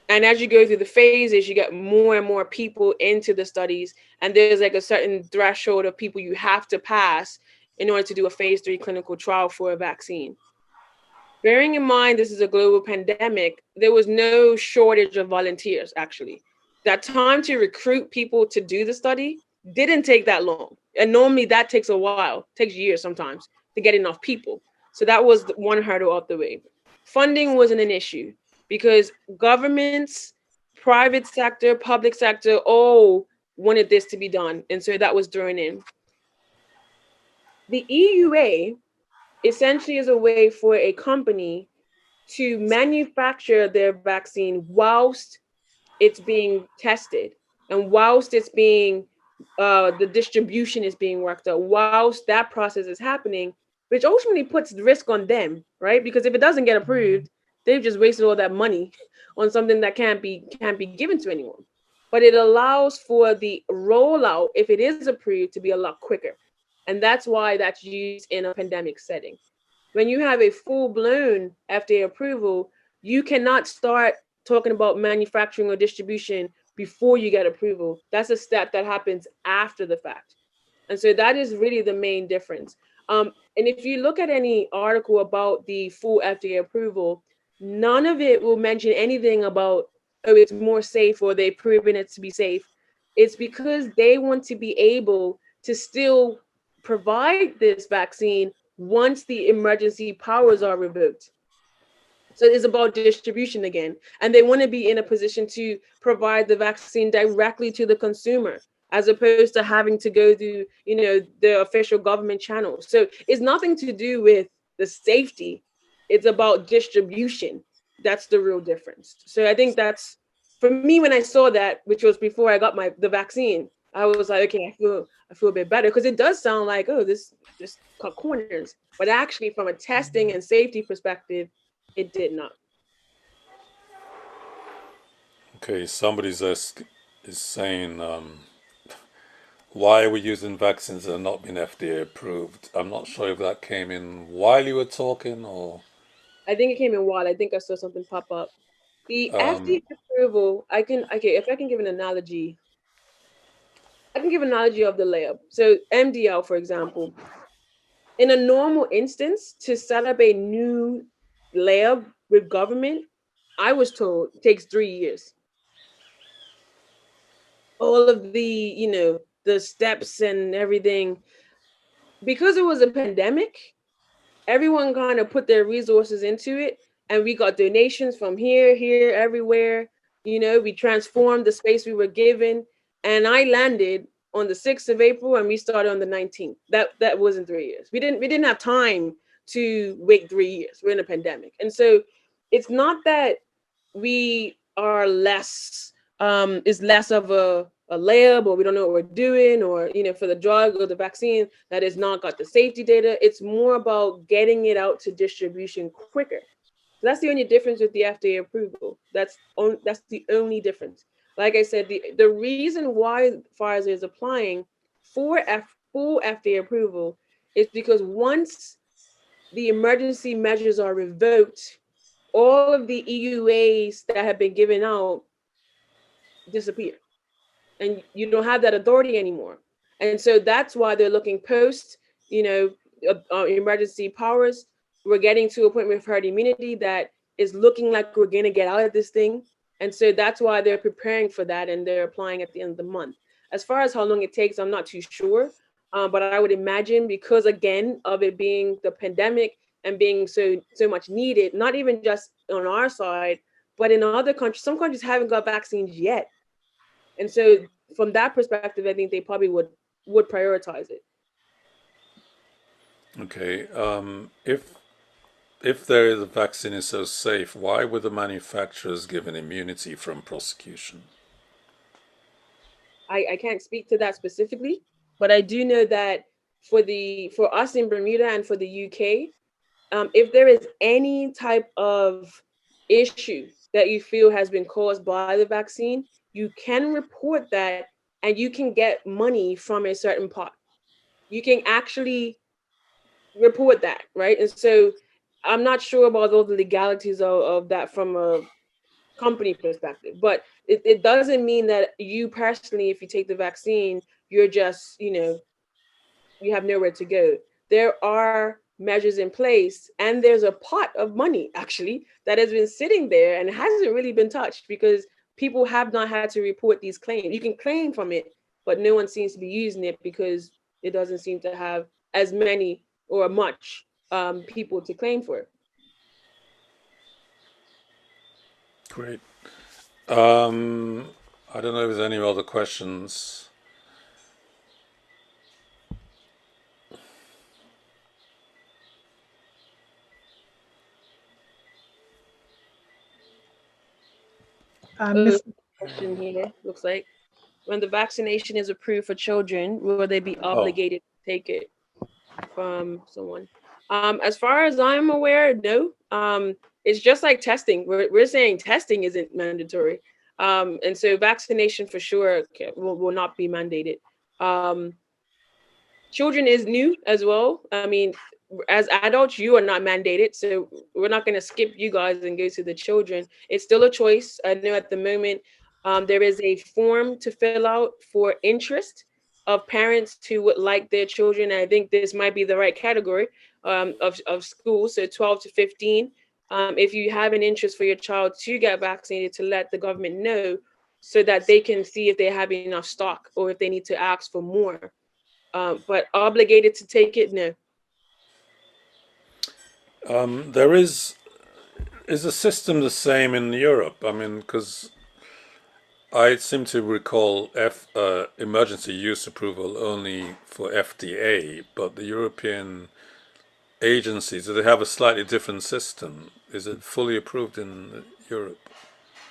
Speaker 1: And as you go through the phases, you get more and more people into the studies, and there's like a certain threshold of people you have to pass in order to do a phase 3 clinical trial for a vaccine. Bearing in mind this is a global pandemic, there was no shortage of volunteers, actually. That time to recruit people to do the study didn't take that long. And normally that takes a while, takes years sometimes, to get enough people. So that was one hurdle off the way. Funding wasn't an issue because governments, private sector, public sector, all wanted this to be done. And so that was thrown in. The EUA essentially is a way for a company to manufacture their vaccine whilst it's being tested and whilst it's being the distribution is being worked out whilst that process is happening, which ultimately puts the risk on them, right? Because if it doesn't get approved, they've just wasted all that money on something that can't be given to anyone. But it allows for the rollout, if it is approved, to be a lot quicker. And that's why that's used in a pandemic setting. When you have a full-blown FDA approval, you cannot start talking about manufacturing or distribution before you get approval. That's a step that happens after the fact. And so that is really the main difference. And if you look at any article about the full FDA approval, none of it will mention anything about, oh, it's more safe or they've proven it to be safe. It's because they want to be able to still provide this vaccine once the emergency powers are revoked. So it's about distribution again. And they want to be in a position to provide the vaccine directly to the consumer as opposed to having to go through, the official government channels. So it's nothing to do with the safety. It's about distribution. That's the real difference. So I think that's, for me, when I saw that, which was before I got the vaccine, I was like, okay, I feel a bit better, because it does sound like, oh, this cut corners. But actually, from a testing and safety perspective, it did not.
Speaker 2: Okay, somebody's is saying, why are we using vaccines that have not been FDA approved? I'm not sure if that came in while you were talking or.
Speaker 1: I think it came in wild. I think I saw something pop up. The
Speaker 2: Um,
Speaker 1: FDA approval, okay, if I can give an analogy, I can give an analogy of the lab. So MDL, for example, in a normal instance, to set up a new lab with government, I was told takes 3 years. All of the steps and everything, because it was a pandemic, everyone kind of put their resources into it, and we got donations from here, everywhere. We transformed the space we were given, and I landed on the 6th of April, and we started on the 19th. That wasn't 3 years. We didn't have time to wait 3 years. We're in a pandemic, and so it's not that we are less is less of a lab, or we don't know what we're doing, or for the drug or the vaccine that has not got the safety data. It's more about getting it out to distribution quicker. So that's the only difference with the FDA approval. That's the only difference. Like I said, the reason why Pfizer is applying for full FDA approval is because once the emergency measures are revoked, all of the EUAs that have been given out disappear, and you don't have that authority anymore. And so that's why they're looking post, emergency powers. We're getting to a point with herd immunity that is looking like we're going to get out of this thing. And so that's why they're preparing for that, and they're applying at the end of the month. As far as how long it takes, I'm not too sure. But I would imagine, because again of it being the pandemic and being so much needed, not even just on our side, but in other countries, some countries haven't got vaccines yet. And so from that perspective, I think they probably would prioritize it.
Speaker 2: okay, if there is a vaccine is so safe, why were the manufacturers given immunity from prosecution?
Speaker 1: I can't speak to that specifically, but I do know that for us in Bermuda and for the UK, if there is any type of issue that you feel has been caused by the vaccine, you can report that, and you can get money from a certain pot. You can actually report that, right? And so I'm not sure about all the legalities of that from a company perspective, but it doesn't mean that you personally, if you take the vaccine, you're just, you have nowhere to go. There are measures in place, and there's a pot of money actually that has been sitting there and hasn't really been touched, because people have not had to report these claims. You can claim from it, but no one seems to be using it because it doesn't seem to have as many or much people to claim for it.
Speaker 2: Great. I don't know if there's any other questions.
Speaker 3: Miss
Speaker 1: Question here looks like. when the vaccination is approved for children, will they be obligated to take it from someone? As far as I'm aware, no. It's just like testing. We're saying testing isn't mandatory. And so vaccination for sure will not be mandated. Um, Children is new as well. I mean, as adults, you are not mandated, so we're not going to skip you guys and go to the children. It's still a choice. I know at the moment there is a form to fill out for interest of parents who would like their children. I think this might be the right category of school, so 12 to 15. If you have an interest for your child to get vaccinated, to let the government know so that they can see if they have enough stock or if they need to ask for more. But obligated to take it, no.
Speaker 2: There is the system the same in Europe? I mean, because I seem to recall emergency use approval only for FDA, but the European agencies, do they have a slightly different system? Is it fully approved in Europe?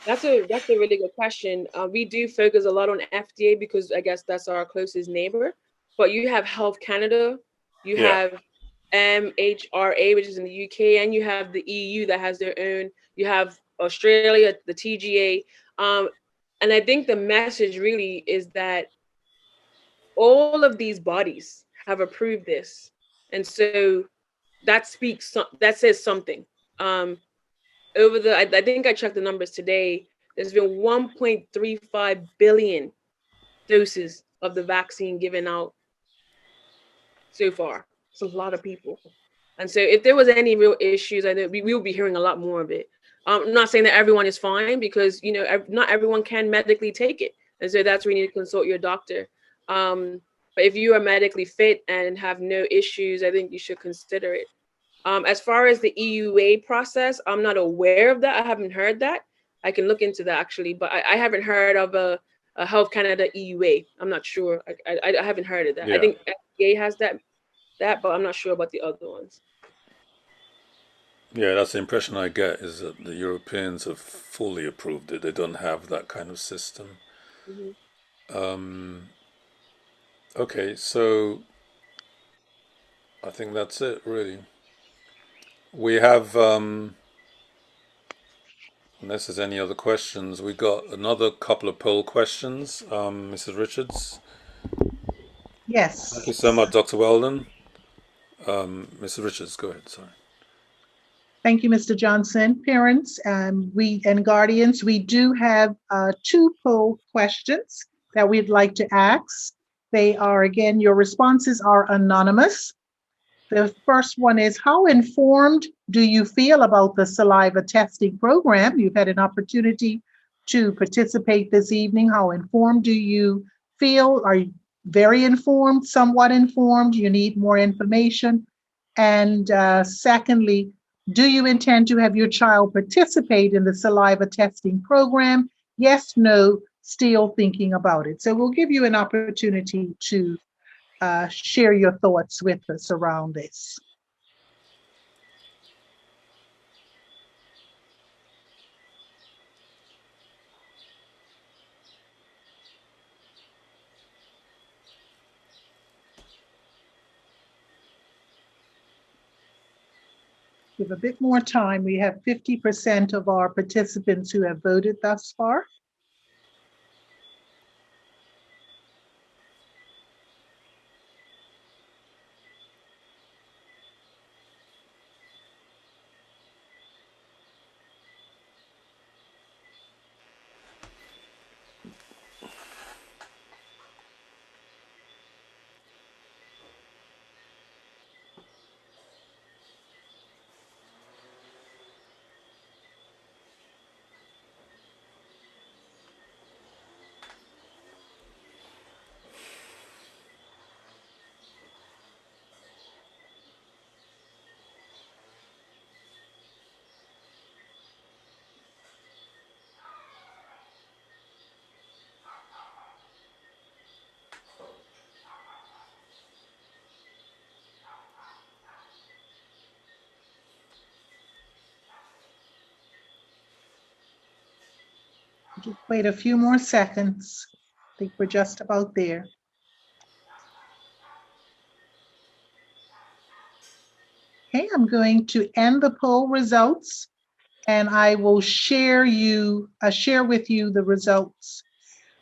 Speaker 1: That's a really good question. We do focus a lot on FDA because I guess that's our closest neighbor. But you have Health Canada, you
Speaker 2: Yeah.
Speaker 1: have MHRA, which is in the UK, and you have the EU that has their own. You have Australia, the TGA, um, and I think the message really is that all of these bodies have approved this, and so that says something. Um, Over I think I checked the numbers today. There's been 1.35 billion doses of the vaccine given out so far. It's a lot of people. And so if there was any real issues, I know we will be hearing a lot more of it. I'm not saying that everyone is fine because, not everyone can medically take it. And so that's where you need to consult your doctor. But if you are medically fit and have no issues, I think you should consider it. As far as the EUA process, I'm not aware of that. I haven't heard that. I can look into that actually, but I haven't heard of a Health Canada EUA. I'm not sure. I haven't heard of that. I
Speaker 2: Yeah.
Speaker 1: think FDA has that, but I'm not sure about the other ones.
Speaker 2: Yeah, that's the impression I get, is that the Europeans have fully approved it. They don't have that kind of system.
Speaker 1: Hmm.
Speaker 2: Okay, so I think that's it, really. We have, unless there's any other questions, we got another couple of poll questions. Mrs. Richards. Thank
Speaker 3: Yes.
Speaker 2: you so much, Dr. Weldon. Mrs. Richards, go ahead, sorry.
Speaker 3: Thank you, Mr. Johnson. Parents, we and guardians, we do have two poll questions that we'd like to ask. They are, again, your responses are anonymous. The first one is, how informed do you feel about the saliva testing program? You've had an opportunity to participate this evening. How informed do you feel? Are you very informed, somewhat informed? You need more information? And secondly, do you intend to have your child participate in the saliva testing program? Yes, no, still thinking about it. So we'll give you an opportunity to share your thoughts with us around this. Give a bit more time. We have 50% of our participants who have voted thus far. Just wait a few more seconds. think we're just about there. Okay, I'm going to end the poll results, and I will share with you the results.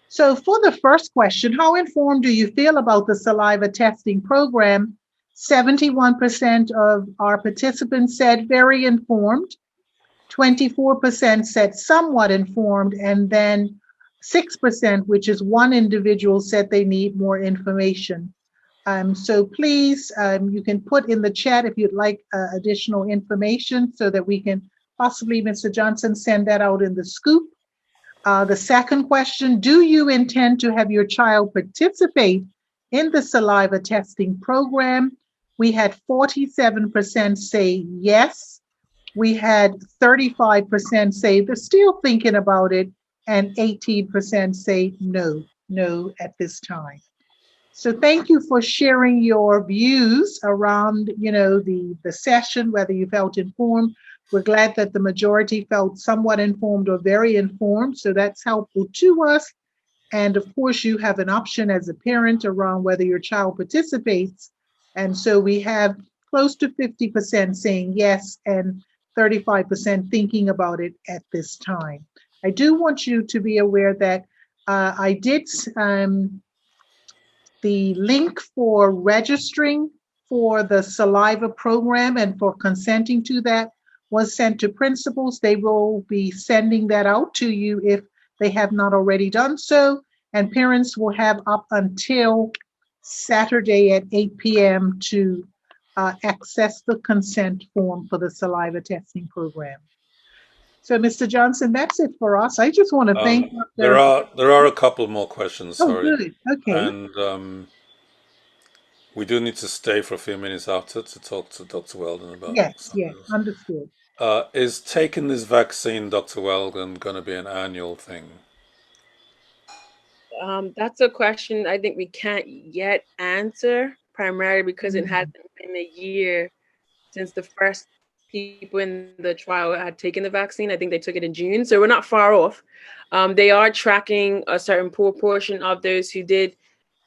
Speaker 3: So for the first question, how informed do you feel about the saliva testing program? 71% of our participants said very informed. 24% said somewhat informed, and then 6%, which is one individual, said they need more information. So please, you can put in the chat if you'd like additional information so that we can possibly, Mr. Johnson, send that out in the scoop. The second question, do you intend to have your child participate in the saliva testing program? We had 47% say yes. We had 35% say they're still thinking about it, and 18% say no at this time. So thank you for sharing your views around, the session, whether you felt informed. We're glad that the majority felt somewhat informed or very informed, so that's helpful to us. And of course, you have an option as a parent around whether your child participates. And so we have close to 50% saying yes and 35% thinking about it at this time. I do want you to be aware that I did the link for registering for the saliva program and for consenting to that was sent to principals. They will be sending that out to you if they have not already done so. And parents will have up until Saturday at 8 p.m. to access the consent form for the saliva testing program. So, Mr. Johnson, that's it for us. I just want to thank
Speaker 2: there are a couple more questions.
Speaker 3: Oh,
Speaker 2: sorry.
Speaker 3: good. Okay.
Speaker 2: And we do need to stay for a few minutes after to talk to Dr. Weldon about
Speaker 3: Yes,
Speaker 2: else.
Speaker 3: understood.
Speaker 2: Is taking this vaccine, Dr. Weldon, going to be an annual thing?
Speaker 1: That's a question I think we can't yet answer, primarily because it hasn't been a year since the first people in the trial had taken the vaccine. I think they took it in June, so we're not far off. They are tracking a certain proportion of those who did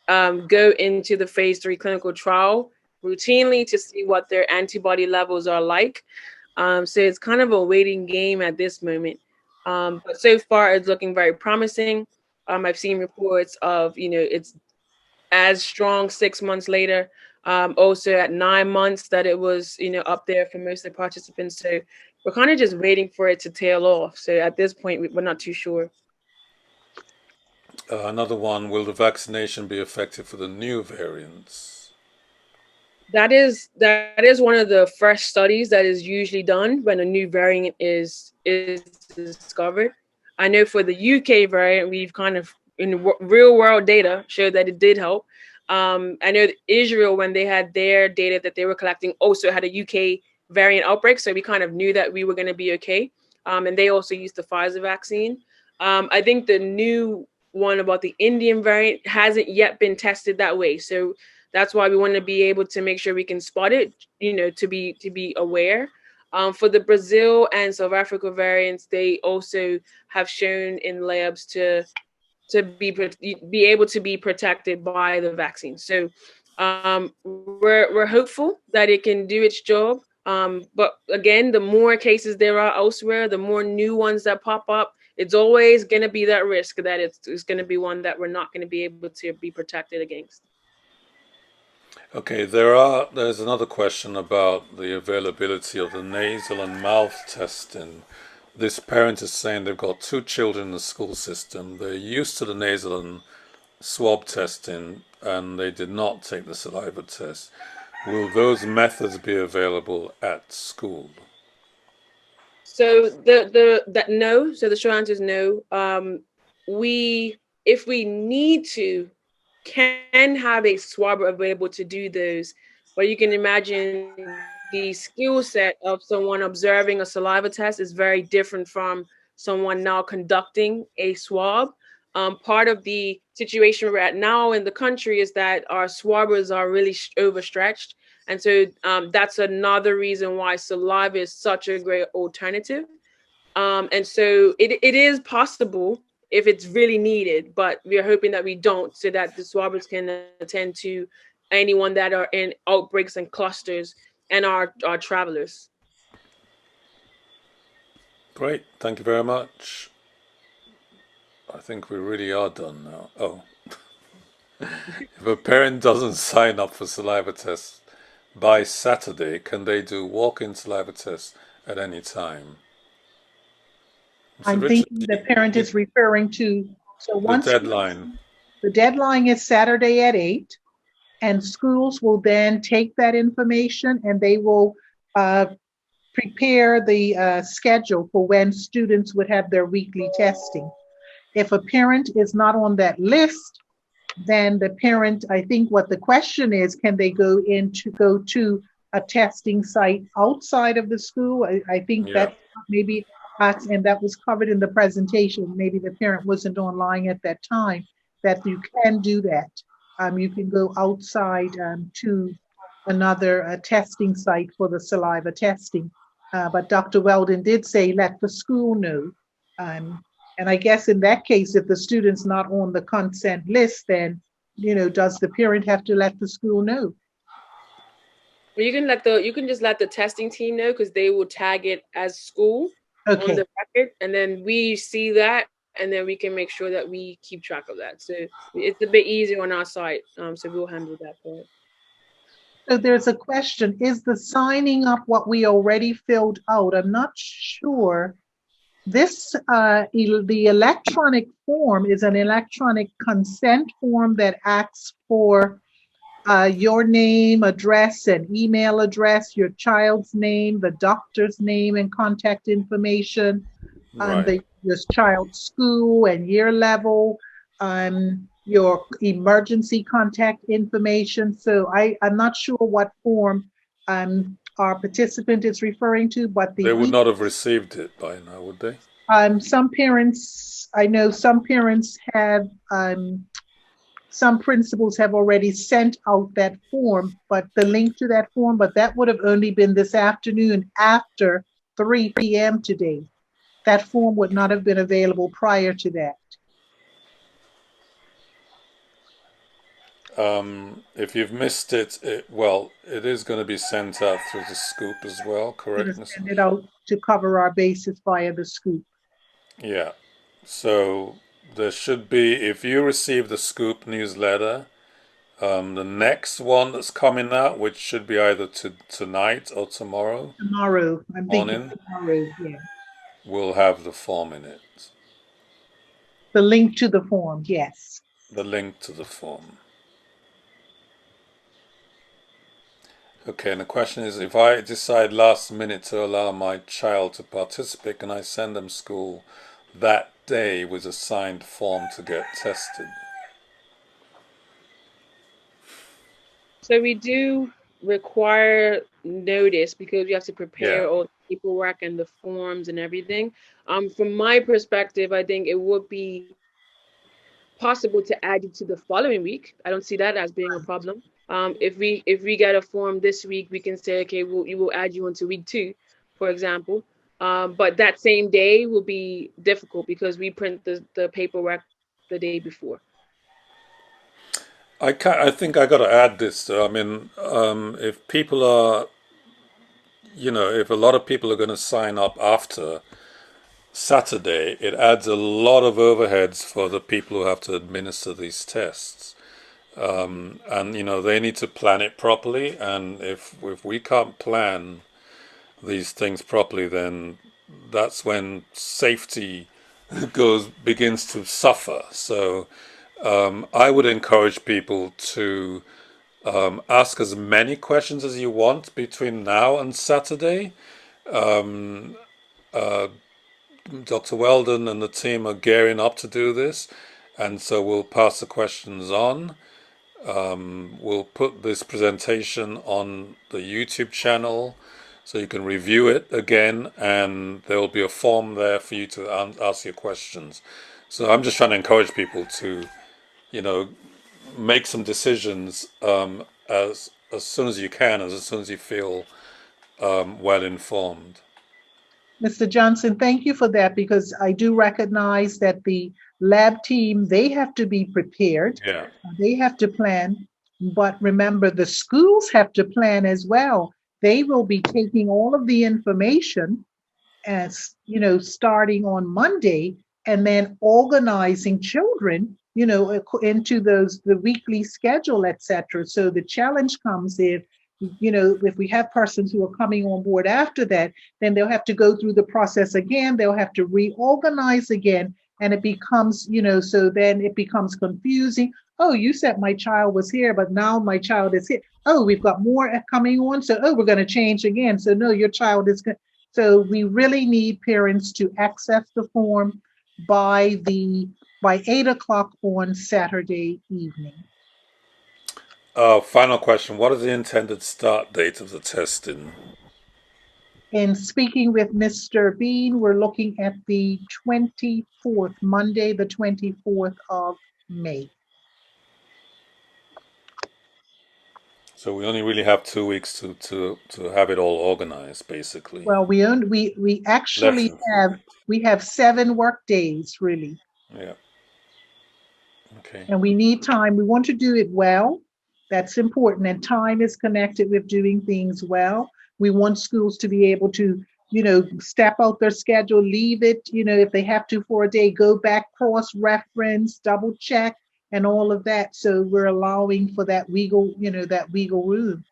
Speaker 1: go into the phase 3 clinical trial routinely to see what their antibody levels are like. So it's kind of a waiting game at this moment. But so far, it's looking very promising. I've seen reports of, it's as strong 6 months later. Also at 9 months that it was, up there for most of the participants. So we're kind of just waiting for it to tail off. So at this point, we're not too sure.
Speaker 2: Another one, will the vaccination be effective for the new variants?
Speaker 1: That is one of the first studies that is usually done when a new variant is discovered. I know for the UK variant, we've kind of in real world data showed that it did help. I know that Israel, when they had their data that they were collecting, also had a UK variant outbreak, so we kind of knew that we were going to be okay. And they also used the Pfizer vaccine. I think the new one about the Indian variant hasn't yet been tested that way, so that's why we want to be able to make sure we can spot it, to be aware. For the Brazil and South Africa variants, they also have shown in labs to be able to be protected by the vaccine. So we're hopeful that it can do its job. But again, the more cases there are elsewhere, the more new ones that pop up, it's always going to be that risk that it's going to be one that we're not going to be able to be protected against.
Speaker 2: Okay, there's another question about the availability of the nasal and mouth testing. This parent is saying they've got 2 children in the school system. They're used to the nasal and swab testing, and they did not take the saliva test. Will those methods be available at school?
Speaker 1: So no. So the short answer is no. If we need to, can have a swabber available to do those, but you can imagine the skill set of someone observing a saliva test is very different from someone now conducting a swab. Part of the situation we're at now in the country is that our swabbers are really overstretched. And so that's another reason why saliva is such a great alternative. And so it is possible if it's really needed. But we are hoping that we don't, so that the swabbers can attend to anyone that are in outbreaks and clusters and our travelers.
Speaker 2: Great. Thank you very much. I think we really are done now. Oh, if a parent doesn't sign up for saliva tests by Saturday, can they do walk-in saliva tests at any time? So
Speaker 3: I'm
Speaker 2: Richard,
Speaker 3: thinking the parent is referring to, so
Speaker 2: the
Speaker 3: once
Speaker 2: deadline.
Speaker 3: the deadline is Saturday at 8, and schools will then take that information and they will prepare the schedule for when students would have their weekly testing. If a parent is not on that list, then the parent, I think what the question is, can they go to a testing site outside of the school? I think
Speaker 2: Yeah.
Speaker 3: that maybe, and that was covered in the presentation. Maybe the parent wasn't online at that time, that you can do that. You can go outside to another testing site for the saliva testing. But Dr. Weldon did say, let the school know. And I guess in that case, if the student's not on the consent list, then, does the parent have to let the school know?
Speaker 1: Well, you can just let the testing team know, because they will tag it as school on
Speaker 3: Okay.
Speaker 1: the record, and then we see that, and then we can make sure that we keep track of that. So it's a bit easier on our side. So we'll handle that part.
Speaker 3: So there's a question, is the signing up what we already filled out? I'm not sure. This, the electronic form is an electronic consent form that asks for your name, address, and email address, your child's name, the doctor's name and contact information,
Speaker 2: Right.
Speaker 3: your child's school and year level, your emergency contact information. So I'm not sure what form our participant is referring to, but
Speaker 2: They would not have received it by now, would they?
Speaker 3: some parents, I know some parents have, some principals have already sent out that form, but the link to that form, but that would have only been this afternoon after 3 p.m. today. That form would not have been available prior to that.
Speaker 2: If you've missed it, well, it is going to be sent out through the scoop as well,
Speaker 3: We're
Speaker 2: correct,
Speaker 3: going to
Speaker 2: Miss?
Speaker 3: send it out to cover our bases via the scoop.
Speaker 2: Yeah. So there should be, if you receive the scoop newsletter, the next one that's coming out, which should be either tonight or tomorrow
Speaker 3: Tomorrow, I'm thinking
Speaker 2: morning,
Speaker 3: tomorrow, yeah.
Speaker 2: will have the form in it,
Speaker 3: The link to the form, yes.
Speaker 2: the link to the form. Okay, and the question is, if I decide last minute to allow my child to participate, can I send them school that day with a signed form to get tested?
Speaker 1: So we do require notice, because we have to
Speaker 2: Yeah.
Speaker 1: prepare all the paperwork and the forms and everything. From my perspective, I think it would be possible to add you to the following week. I don't see that as being a problem. If we get a form this week, we can say, okay, we will add you into week 2, for example. But that same day will be difficult, because we print the paperwork the day before.
Speaker 2: I think I got to add this though. I mean, if people are, if a lot of people are going to sign up after Saturday, it adds a lot of overheads for the people who have to administer these tests. And they need to plan it properly. And if we can't plan these things properly, then that's when safety begins to suffer. So I would encourage people to ask as many questions as you want between now and Saturday. Dr. Weldon and the team are gearing up to do this, and so we'll pass the questions on. We'll put this presentation on the YouTube channel so you can review it again, and there will be a form there for you to ask your questions. So I'm just trying to encourage people to, make some decisions as soon as you can, as soon as you feel well informed.
Speaker 3: Mr. Johnson, thank you for that, because I do recognize that the lab team, they have to be prepared.
Speaker 2: Yeah.
Speaker 3: They have to plan. But remember, the schools have to plan as well. They will be taking all of the information as starting on Monday, and then organizing children, into the weekly schedule, etc. So the challenge comes if we have persons who are coming on board after that, then they'll have to go through the process again. They'll have to reorganize again, and it becomes, so then it becomes confusing. Oh, you said my child was here, but now my child is here. Oh, we've got more coming on. So, we're going to change again. So, no, your child is good. So we really need parents to access the form by 8 o'clock on Saturday evening.
Speaker 2: Final question. What is the intended start date of the testing?
Speaker 3: In speaking with Mr. Bean, we're looking at the 24th, Monday, the 24th of May.
Speaker 2: So we only really have 2 weeks to have it all organized, basically.
Speaker 3: Well, we actually have 7 work days, really.
Speaker 2: Yeah. Okay.
Speaker 3: And we need time. We want to do it well. That's important. And time is connected with doing things well. We want schools to be able to, step out their schedule, leave it, if they have to for a day, go back, cross-reference, double check, and all of that. So we're allowing for that wiggle room.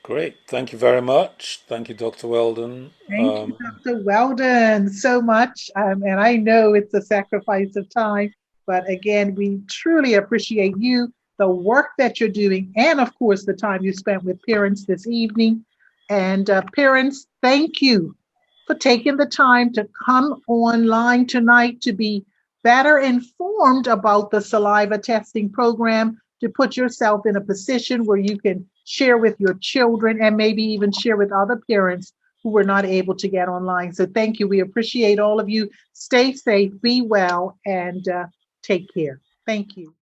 Speaker 2: Great. Thank you very much. Thank you, Dr. Weldon.
Speaker 3: Thank you, Dr. Weldon, so much. And I know it's a sacrifice of time, but again, we truly appreciate you, the work that you're doing, and of course, the time you spent with parents this evening. And parents, thank you for taking the time to come online tonight to be better informed about the saliva testing program, to put yourself in a position where you can share with your children and maybe even share with other parents who were not able to get online. So thank you. We appreciate all of you. Stay safe, be well, and take care. Thank you.